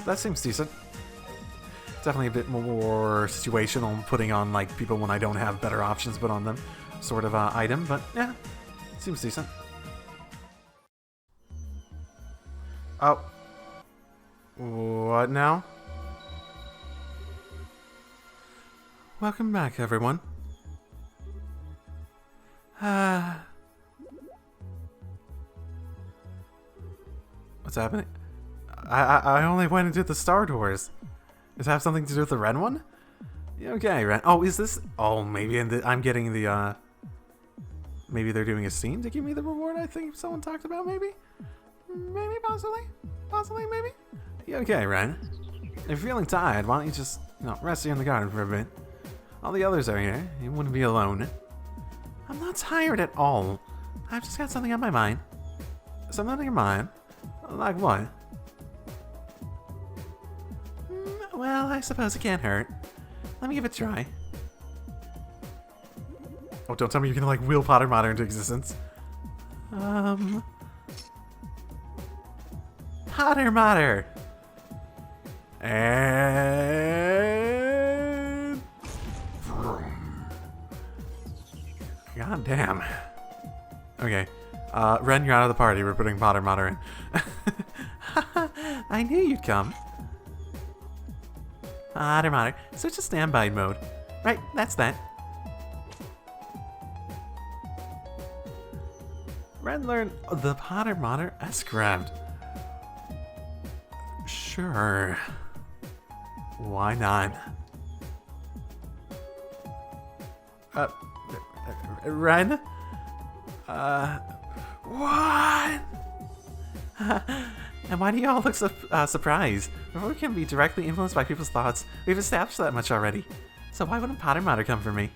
That seems decent. Definitely a bit more situational, putting on people when I don't have better options put on them sort of item, but yeah, seems decent. Oh. What now? Welcome back, everyone. What's happening? I only went and did the Star Tours. Does it have something to do with the red one? Okay, red. Oh, is this? Oh, maybe I'm getting the, maybe they're doing a scene to give me the reward I think someone talked about, maybe? Maybe, possibly, maybe? Okay, Ren. If you're feeling tired, why don't you just, rest here in the garden for a bit? All the others are here. You wouldn't be alone. I'm not tired at all. I've just got something on my mind. Something on your mind? Like what? Well, I suppose it can't hurt. Let me give it a try. Oh, don't tell me you're gonna wheel Potter Mater into existence. Potter Mater! And... God damn. Okay. Ren, you're out of the party. We're putting Potter Mater in. I knew you'd come. Potter Mater. Switch to standby mode. Right, that's that. Ren learned the Potter Mater escrabbed. Sure. Why not? Ren? What? And why do you all look so surprised? Rumor can be directly influenced by people's thoughts. We've established that much already. So why wouldn't Potter Mater come for me?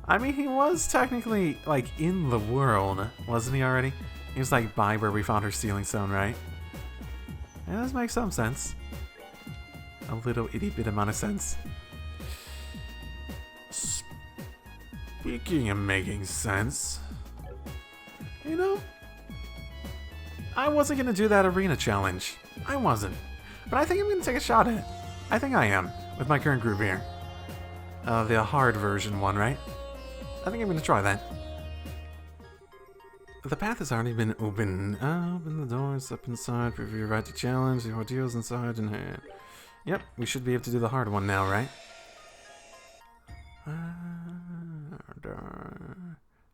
I mean, he was technically, in the world, wasn't he already? He was, by where we found her stealing stone, right? It does make some sense. A little itty-bit amount of sense. Speaking of making sense... I wasn't going to do that arena challenge. I wasn't. But I think I'm going to take a shot at it. I think I am, with my current group here. The hard version one, right? I think I'm going to try that. The path has already been opened. Open the door, step inside, preview your right to challenge, the ordeals inside in hand. Yep, we should be able to do the hard one now, right?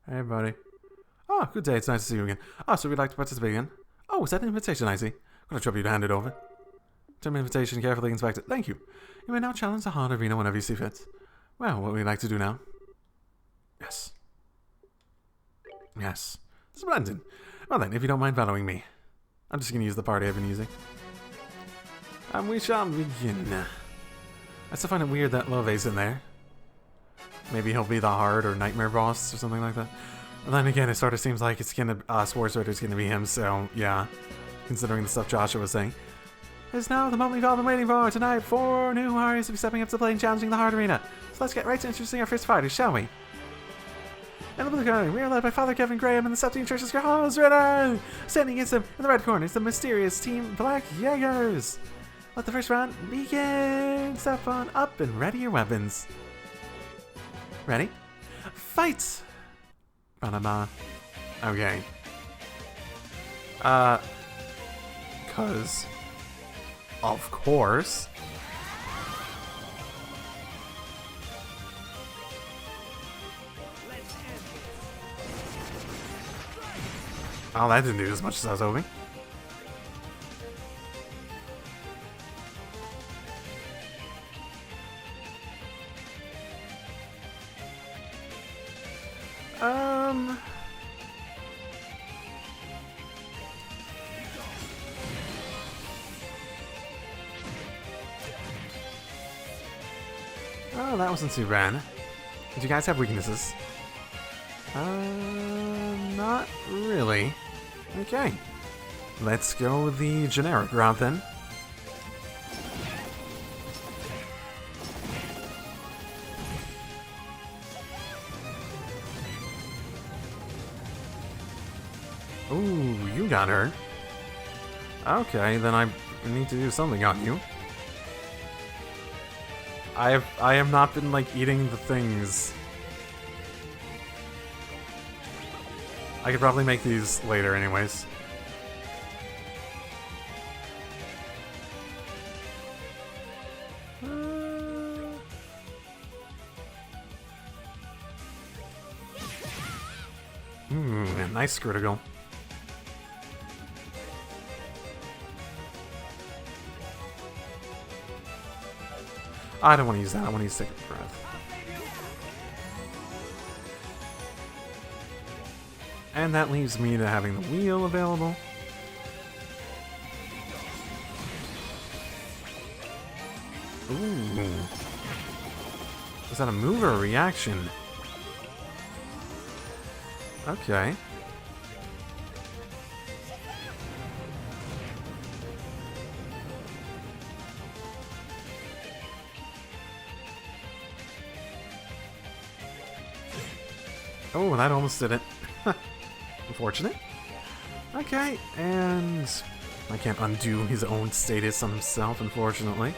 Hey, buddy. Oh, good day, it's nice to see you again. Oh, so we'd like to participate again? Oh, is that an invitation I see? I'm gonna trouble you to hand it over. Term invitation, carefully inspected. Thank you. You may now challenge the hard arena whenever you see fit. Well, what would you like to do now? Yes. Yes. Splendid. Well then, if you don't mind following me. I'm just going to use the party I've been using. And we shall begin. I still find it weird that LoH's in there. Maybe he'll be the hard or nightmare boss or something like that. And then again, it sort of seems like it's gonna Sports Rider's gonna be him, so yeah. Considering the stuff Joshua was saying. It's now the moment we've all been waiting for. Tonight, 4 new warriors will be stepping up to the plate and challenging the hard arena. So let's get right to introducing our first fighters, shall we? In the blue corner, we are led by Father Kevin Graham and the Septine Church's Carlos Ritter. Standing against him in the red corner is the mysterious Team Black Jaegers. Let the first round begin. Step on up and ready your weapons. Ready? Fight! Ba-da-ba. Okay. Cause... Of course. Oh, that didn't do as much as I was hoping. Oh, that wasn't too bad. Do you guys have weaknesses? Not really. Okay. Let's go the generic route then. Ooh, you got her. Okay, then I need to do something on you. I have not been like eating the things. I could probably make these later anyways. A nice critical. I don't want to use that. I want to use Sacred Breath. And that leaves me to having the wheel available. Ooh. Is that a move or a reaction? Okay. Oh, that almost did it. Unfortunate. Okay, and I can't undo his own status on himself, unfortunately.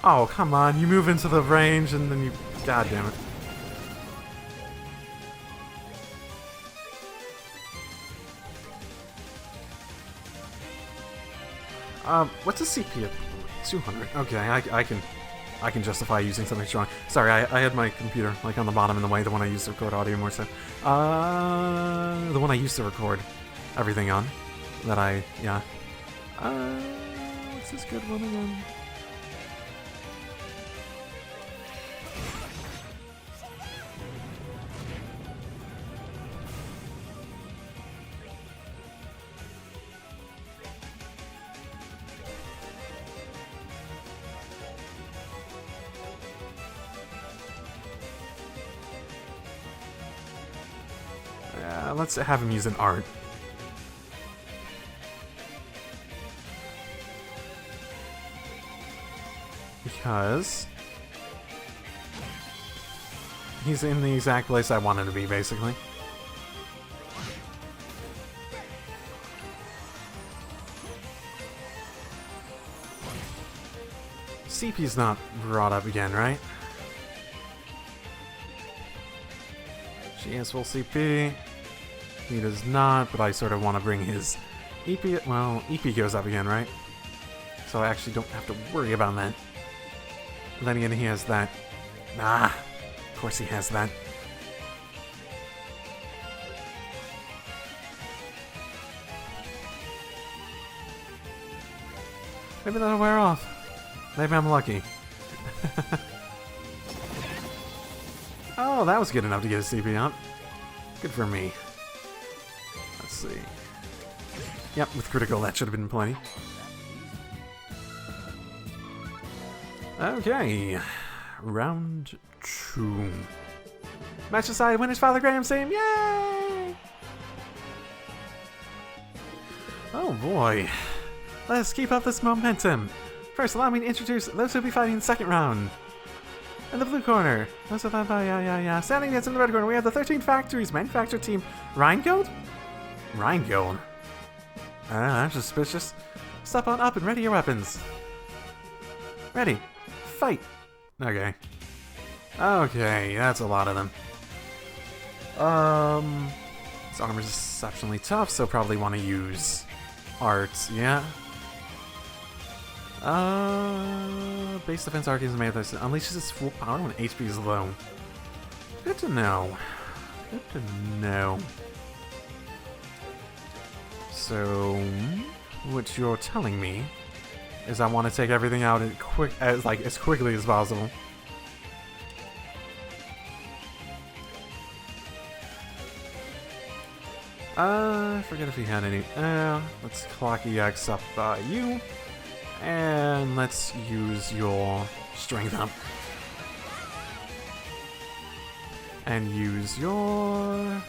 Oh, come on, you move into the range and then you... God damn it. What's a CP at 200? Okay, I can justify using something strong. Sorry, I had my computer like on the bottom in the way, the one I used to record audio more so. The one I used to record everything on. That I, yeah. What's this good one again? Let's have him use an art. Because he's in the exact place I wanted to be, basically. CP's not brought up again, right? She has full CP. He does not, but I sort of want to bring his EP... Well, EP goes up again, right? So I actually don't have to worry about that. Then again, he has that. Nah, of course he has that. Maybe that'll wear off. Maybe I'm lucky. Oh, that was good enough to get a CP up. Good for me. Let's see. Yep, with critical, that should have been plenty. Okay. Round 2. Match decided, winners Father Graham's team. Yay! Oh boy. Let's keep up this momentum. First, allow me to introduce those who'll be fighting in the second round. In the blue corner, those are standing against in the red corner, we have the 13 Factories Manufacturer Team Rheingold? Rheingold? I'm suspicious. Step on up and ready your weapons. Ready. Fight. Okay. Okay, that's a lot of them. This armor's exceptionally tough, so probably want to use arts, yeah. Base defense arc is made this unleashes its full power when HP is low. Good to know. Good to know. So, what you're telling me is I want to take everything out as quickly as possible. I forget if he had any. Let's clock EX up you. And let's use your strength up. And use your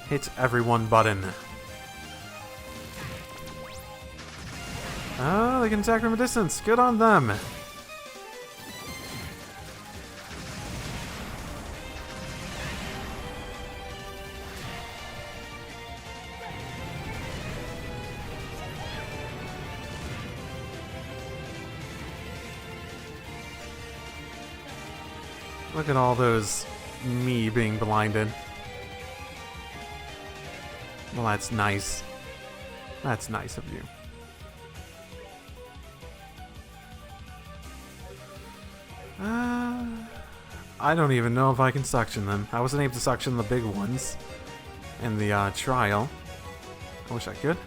hit everyone button. Oh, they can attack from a distance. Good on them. Look at all those me being blinded. Well, that's nice. That's nice of you. I don't even know if I can suction them. I wasn't able to suction the big ones in the trial. I wish I could.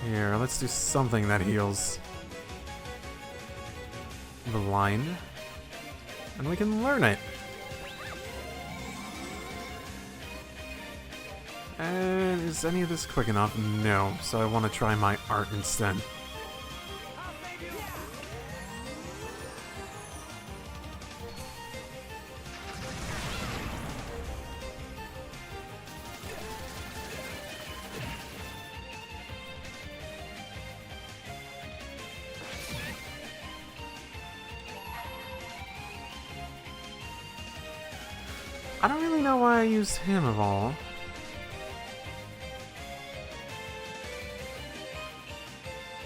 Here, let's do something that heals the line, and we can learn it. And is any of this quick enough? No, so I want to try my art instead. I don't really know why I use him of all.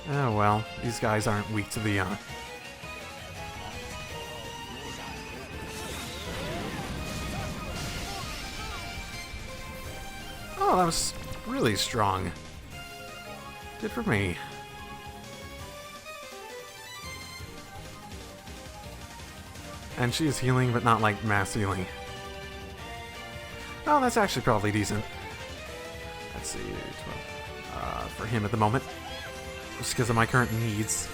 Oh well, these guys aren't weak to the Oh, that was really strong. Good for me. And she is healing, but not like mass healing. Oh, that's actually probably decent. Let's see, 12 for him at the moment, just because of my current needs.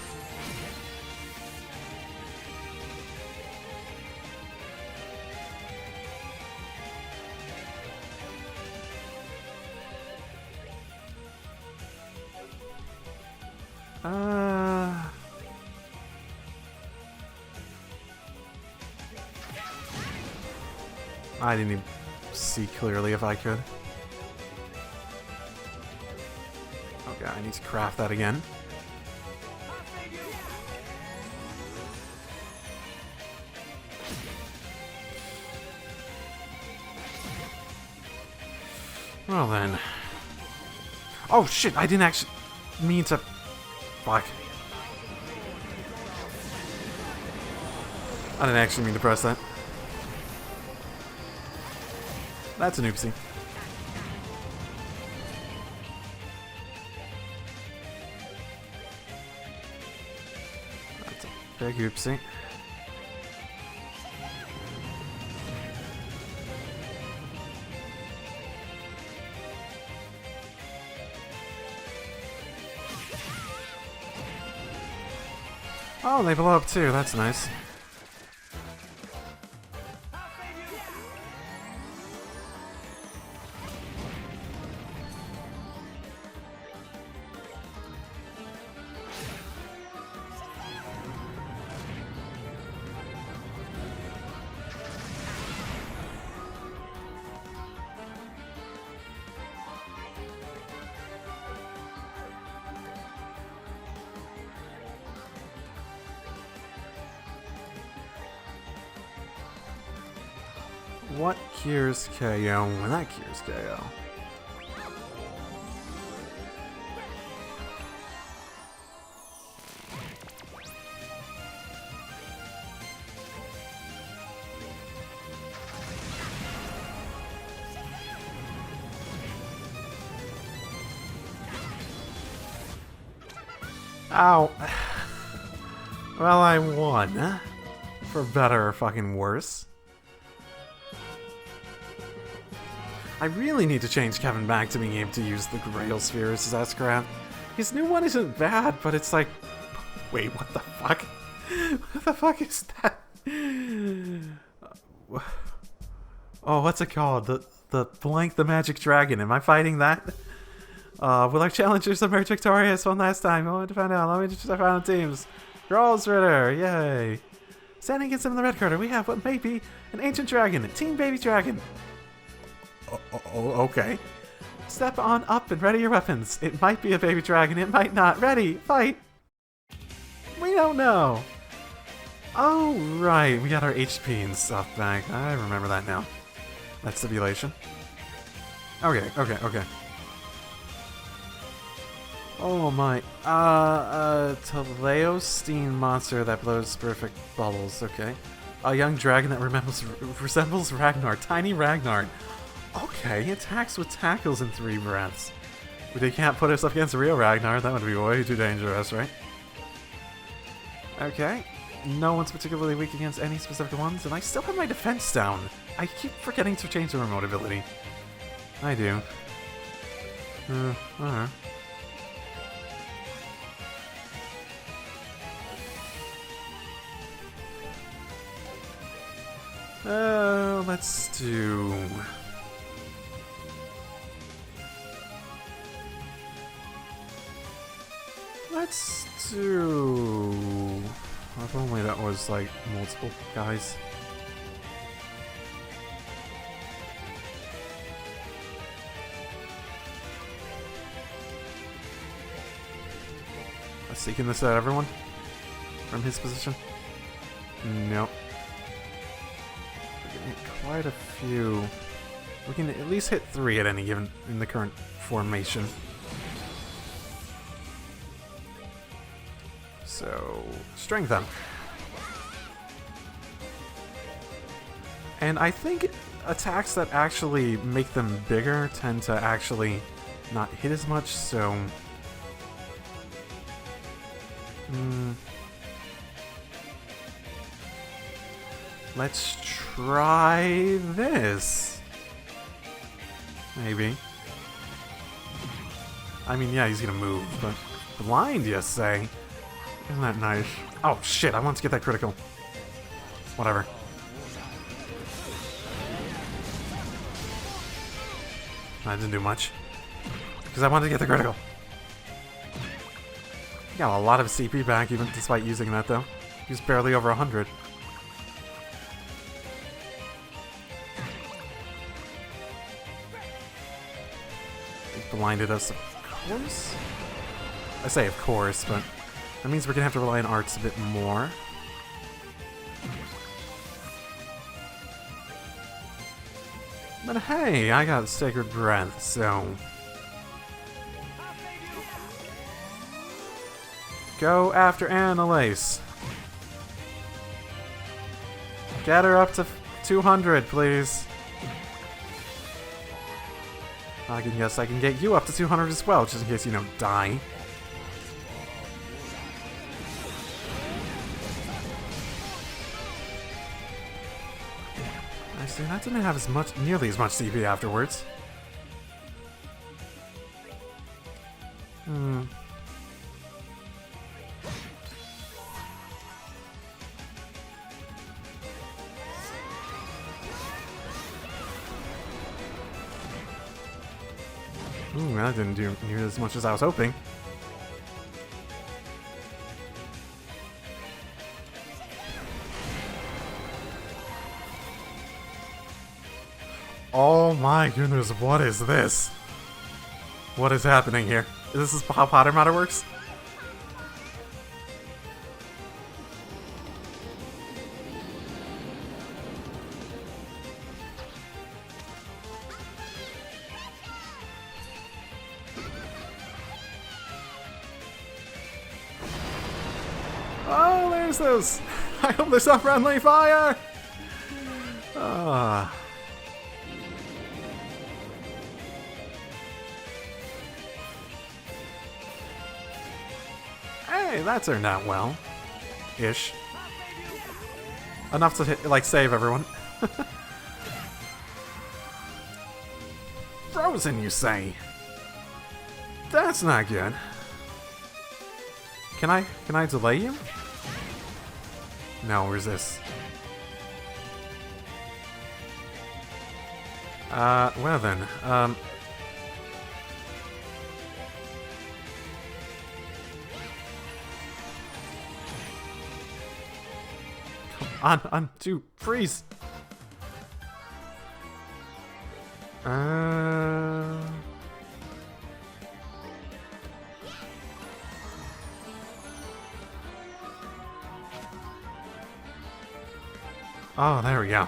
I didn't even see clearly if I could. Okay, I need to craft that again. Well then. Oh shit, I didn't actually mean to... Fuck. I didn't actually mean to press that. That's an oopsie. Big oopsie. Oh, they blow up too. That's nice. What cures KO? And that cures KO. Ow. Well, I won. For better or fucking worse. I really need to change Kevin back to being able to use the Grail Spheres as S-Craft. His new one isn't bad, but it's like... Wait, what the fuck? What the fuck is that? Oh, what's it called? The Blank the Magic Dragon. Am I fighting that? Will our challengers emerge victorious one last time? I want to find out. Let me just find out teams. Grolls Ritter, yay. Standing against him in the red corner, we have what may be an ancient dragon, Team Baby Dragon. Oh, okay. Step on up and ready your weapons. It might be a baby dragon, it might not. Ready, fight! We don't know. Oh, right. We got our HP and stuff back. I remember that now. That stipulation. Okay. Oh my. Teleostine monster that blows perfect bubbles. Okay. A young dragon that resembles Ragnar. Tiny Ragnar. Okay, attacks with tackles in 3 breaths. But they can't put us up against a real Ragnar. That would be way too dangerous, right? Okay. No one's particularly weak against any specific ones, and I still have my defense down. I keep forgetting to change the remote ability. I do. Alright. Let's do... If only that was like multiple guys. Seeking this at everyone? From his position? Nope. We're getting quite a few. We can at least hit 3 at any given in the current formation. So, strength them. And I think attacks that actually make them bigger tend to actually not hit as much, so... Let's try this. Maybe. I mean, yeah, he's gonna move, but... Blind, you say? Isn't that nice? Oh, shit, I want to get that critical. Whatever. I didn't do much. Because I wanted to get the critical. Got a lot of CP back, even despite using that, though. He was barely over 100. It blinded us, of course? I say of course, but that means we're gonna have to rely on arts a bit more. But hey, I got Sacred Breath, so... Go after Annalise. Get her up to 200, please. I can guess I can get you up to 200 as well, just in case you don't die. Dude, that didn't have nearly as much CP afterwards. Hmm. Ooh, that didn't do near as much as I was hoping. Oh my goodness, what is this? What is happening here? Is this how Potter Matter works? Oh, there's those! I hope there's some friendly fire! Ah. Hey, that turned out well. Ish. Enough to hit, like, save everyone. Frozen, you say? That's not good. Can I delay you? No, where's this? Well then, on, two, freeze! Oh, there we go.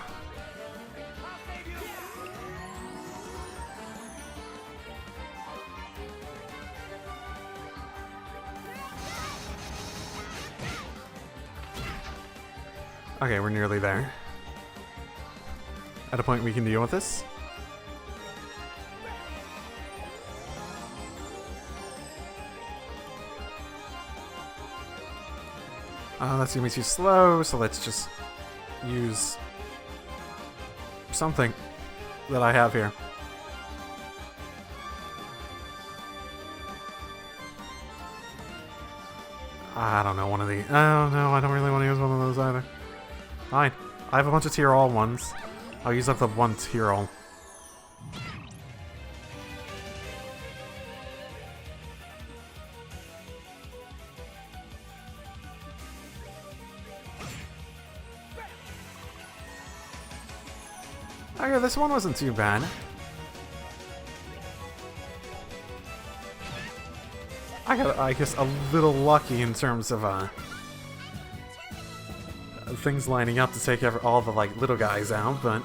Okay, we're nearly there. At a point we can deal with this. That's gonna be too slow, so let's just use something that I have here. I don't know, one of the... Oh no, I don't really want to use one of those either. Fine. I have a bunch of tier all ones. I'll use up the one tier all. Okay, this one wasn't too bad. I got, I guess, a little lucky in terms of things lining up to take all the like little guys out, but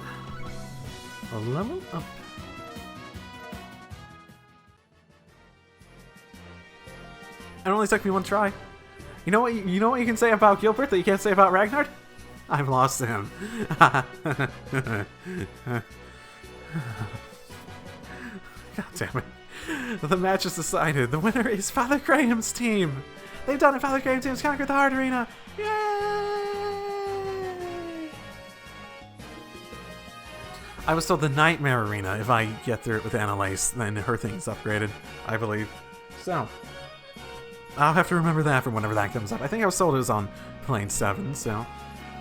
a level up. It only took me one try. You know what? You know what you can say about Gilbert that you can't say about Ragnar? I've lost to him. God damn it. The match is decided. The winner is Father Graham's team. They've done it. Father Graham's team has conquered the Hard Arena. Yay! I was told the Nightmare Arena, if I get through it with Annalise, then her thing's upgraded, I believe. So, I'll have to remember that for whenever that comes up. I think I was told it was on Plane 7, so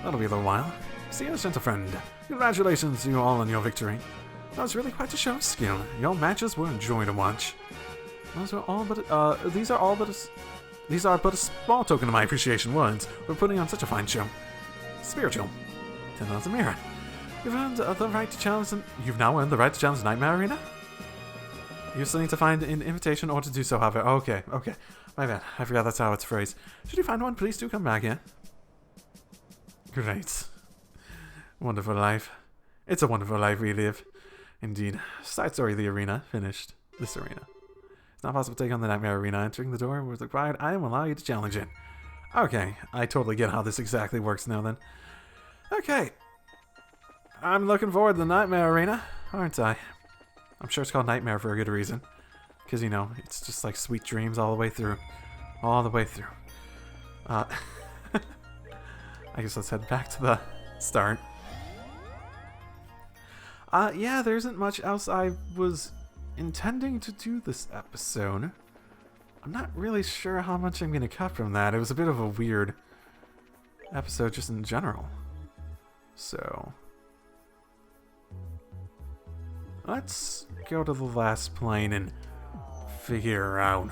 that'll be a little while. See you, gentle friend. Congratulations to you all on your victory. That was really quite a show of skill. Your matches were a joy to watch. These are but a small token of my appreciation words for putting on such a fine show. Spiritual. 10,000 Mirror. You've earned the right to challenge. You've now earned the right to challenge Nightmare Arena. You still need to find an invitation or to do so, however. Okay. My bad. I forgot that's how it's phrased. Should you find one, please do come back here. Great. Wonderful life. It's a wonderful life we live. Indeed. Side story of the arena. Finished. This arena. It's not possible to take on the Nightmare Arena. Entering the door with the required item will allow you to challenge it. Okay. I totally get how this exactly works now then. Okay. I'm looking forward to the Nightmare Arena, aren't I? I'm sure it's called Nightmare for a good reason. Because, you know, it's just like sweet dreams all the way through. All the way through. I guess let's head back to the start. Yeah, there isn't much else I was intending to do this episode. I'm not really sure how much I'm going to cut from that. It was a bit of a weird episode just in general. So, let's go to the last plane and figure out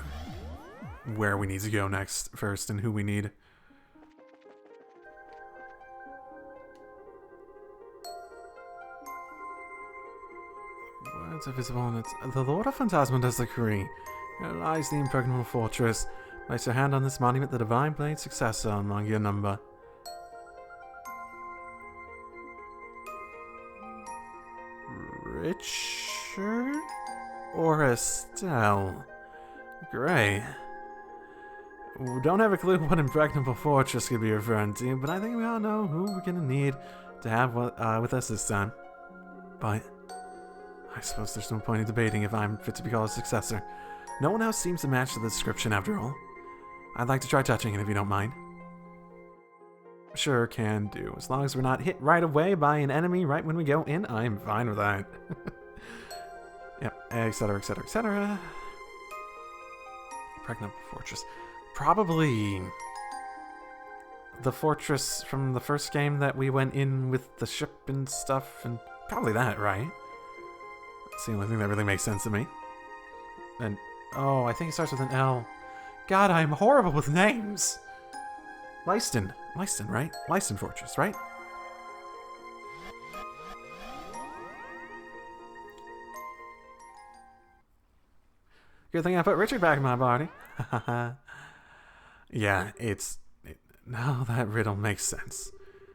where we need to go next first and who we need. Words are visible and it's the Lord of Phantasma does decree. Here lies the impregnable fortress. Place your hand on this monument, the Divine Blade successor among your number. Richard or Estelle? Great. Don't have a clue what impregnable fortress could be referring to, but I think we all know who we're gonna need to have with us this time. But I suppose there's no point in debating if I'm fit to be called a successor. No one else seems to match the description after all. I'd like to try touching it if you don't mind. Sure, can do. As long as we're not hit right away by an enemy right when we go in, I'm fine with that. Yep, etc, etc, etc. Impregnable fortress. Probably the fortress from the first game that we went in with the ship and stuff, and probably that, right? That's the only thing that really makes sense to me. And, oh, I think it starts with an L. God, I'm horrible with names! Leiston, right? Leiston Fortress, right? Good thing I put Richard back in my body. Yeah, now that riddle makes sense.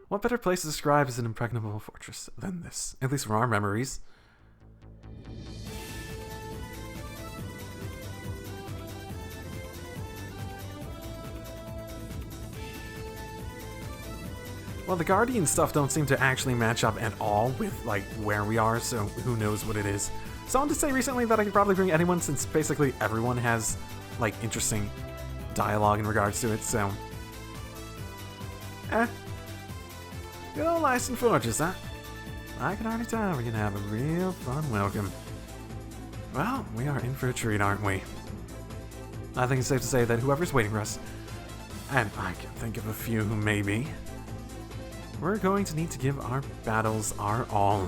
What better place to describe as an impregnable fortress than this? At least from our memories. Well, the Guardian stuff don't seem to actually match up at all with, like, where we are, so who knows what it is. Someone did say recently that I could probably bring anyone since basically everyone has, like, interesting dialogue in regards to it, so... Good old Leiston Fortress, huh? I can already tell we're gonna have a real fun welcome. Well, we are in for a treat, aren't we? I think it's safe to say that whoever's waiting for us, and I can think of a few who may be, we're going to need to give our battles our all.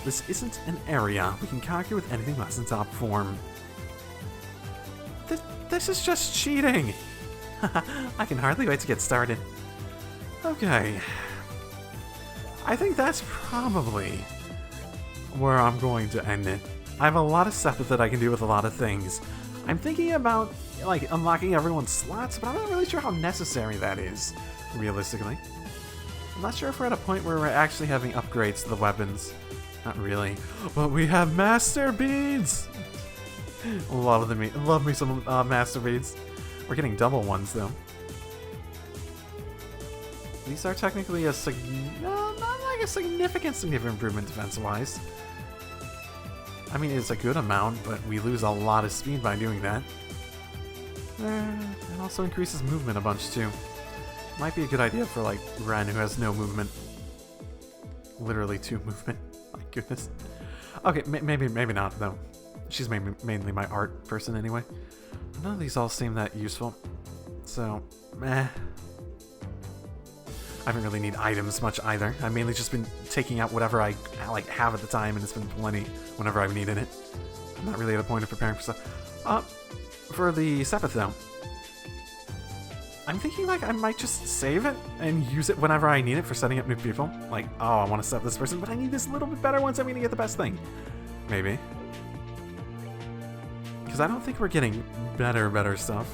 This isn't an area we can conquer with anything less than top form. This is just cheating! I can hardly wait to get started. Okay. I think that's probably where I'm going to end it. I have a lot of stuff that I can do with a lot of things. I'm thinking about, like, unlocking everyone's slots, but I'm not really sure how necessary that is, realistically. I'm not sure if we're at a point where we're actually having upgrades to the weapons. Not really. But we have Master Beads! Love me some Master Beads. We're getting double ones, though. These are technically not like a significant improvement defense-wise. I mean, it's a good amount, but we lose a lot of speed by doing that. It also increases movement a bunch, too. Might be a good idea for, like, Ren, who has no movement. Literally 2 movement. My goodness. Okay, maybe not, though. She's mainly my art person, anyway. None of these all seem that useful. So, meh. I haven't really need items much either. I've mainly just been taking out whatever I, like, have at the time, and it's been plenty whenever I've needed it. I'm not really at a point of preparing for stuff. For the Sepith, though. I'm thinking, like, I might just save it and use it whenever I need it for setting up new people. Like, oh, I want to set this person, but I need this a little bit better once I'm going to get the best thing. Maybe. Because I don't think we're getting better stuff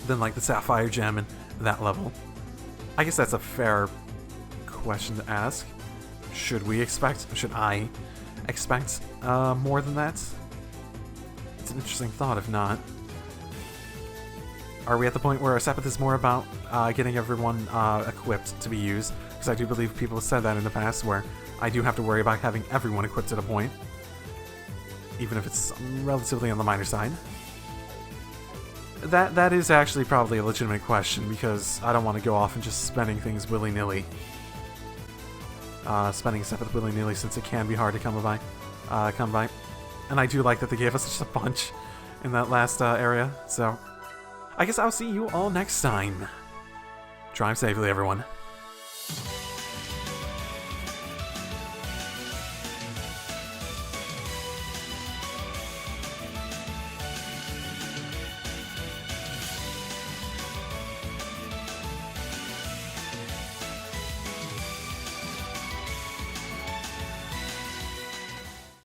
than, like, the Sapphire Gem and that level. I guess that's a fair question to ask. Should I expect more than that? It's an interesting thought, if not. Are we at the point where our Sepith is more about getting everyone equipped to be used? Because I do believe people have said that in the past, where I do have to worry about having everyone equipped at a point. Even if it's relatively on the minor side. That is actually probably a legitimate question, because I don't want to go off and just spending things willy-nilly. spending stuff willy-nilly since it can be hard to come by. And I do like that they gave us just a bunch in that last area, so I guess I'll see you all next time. Drive safely, everyone.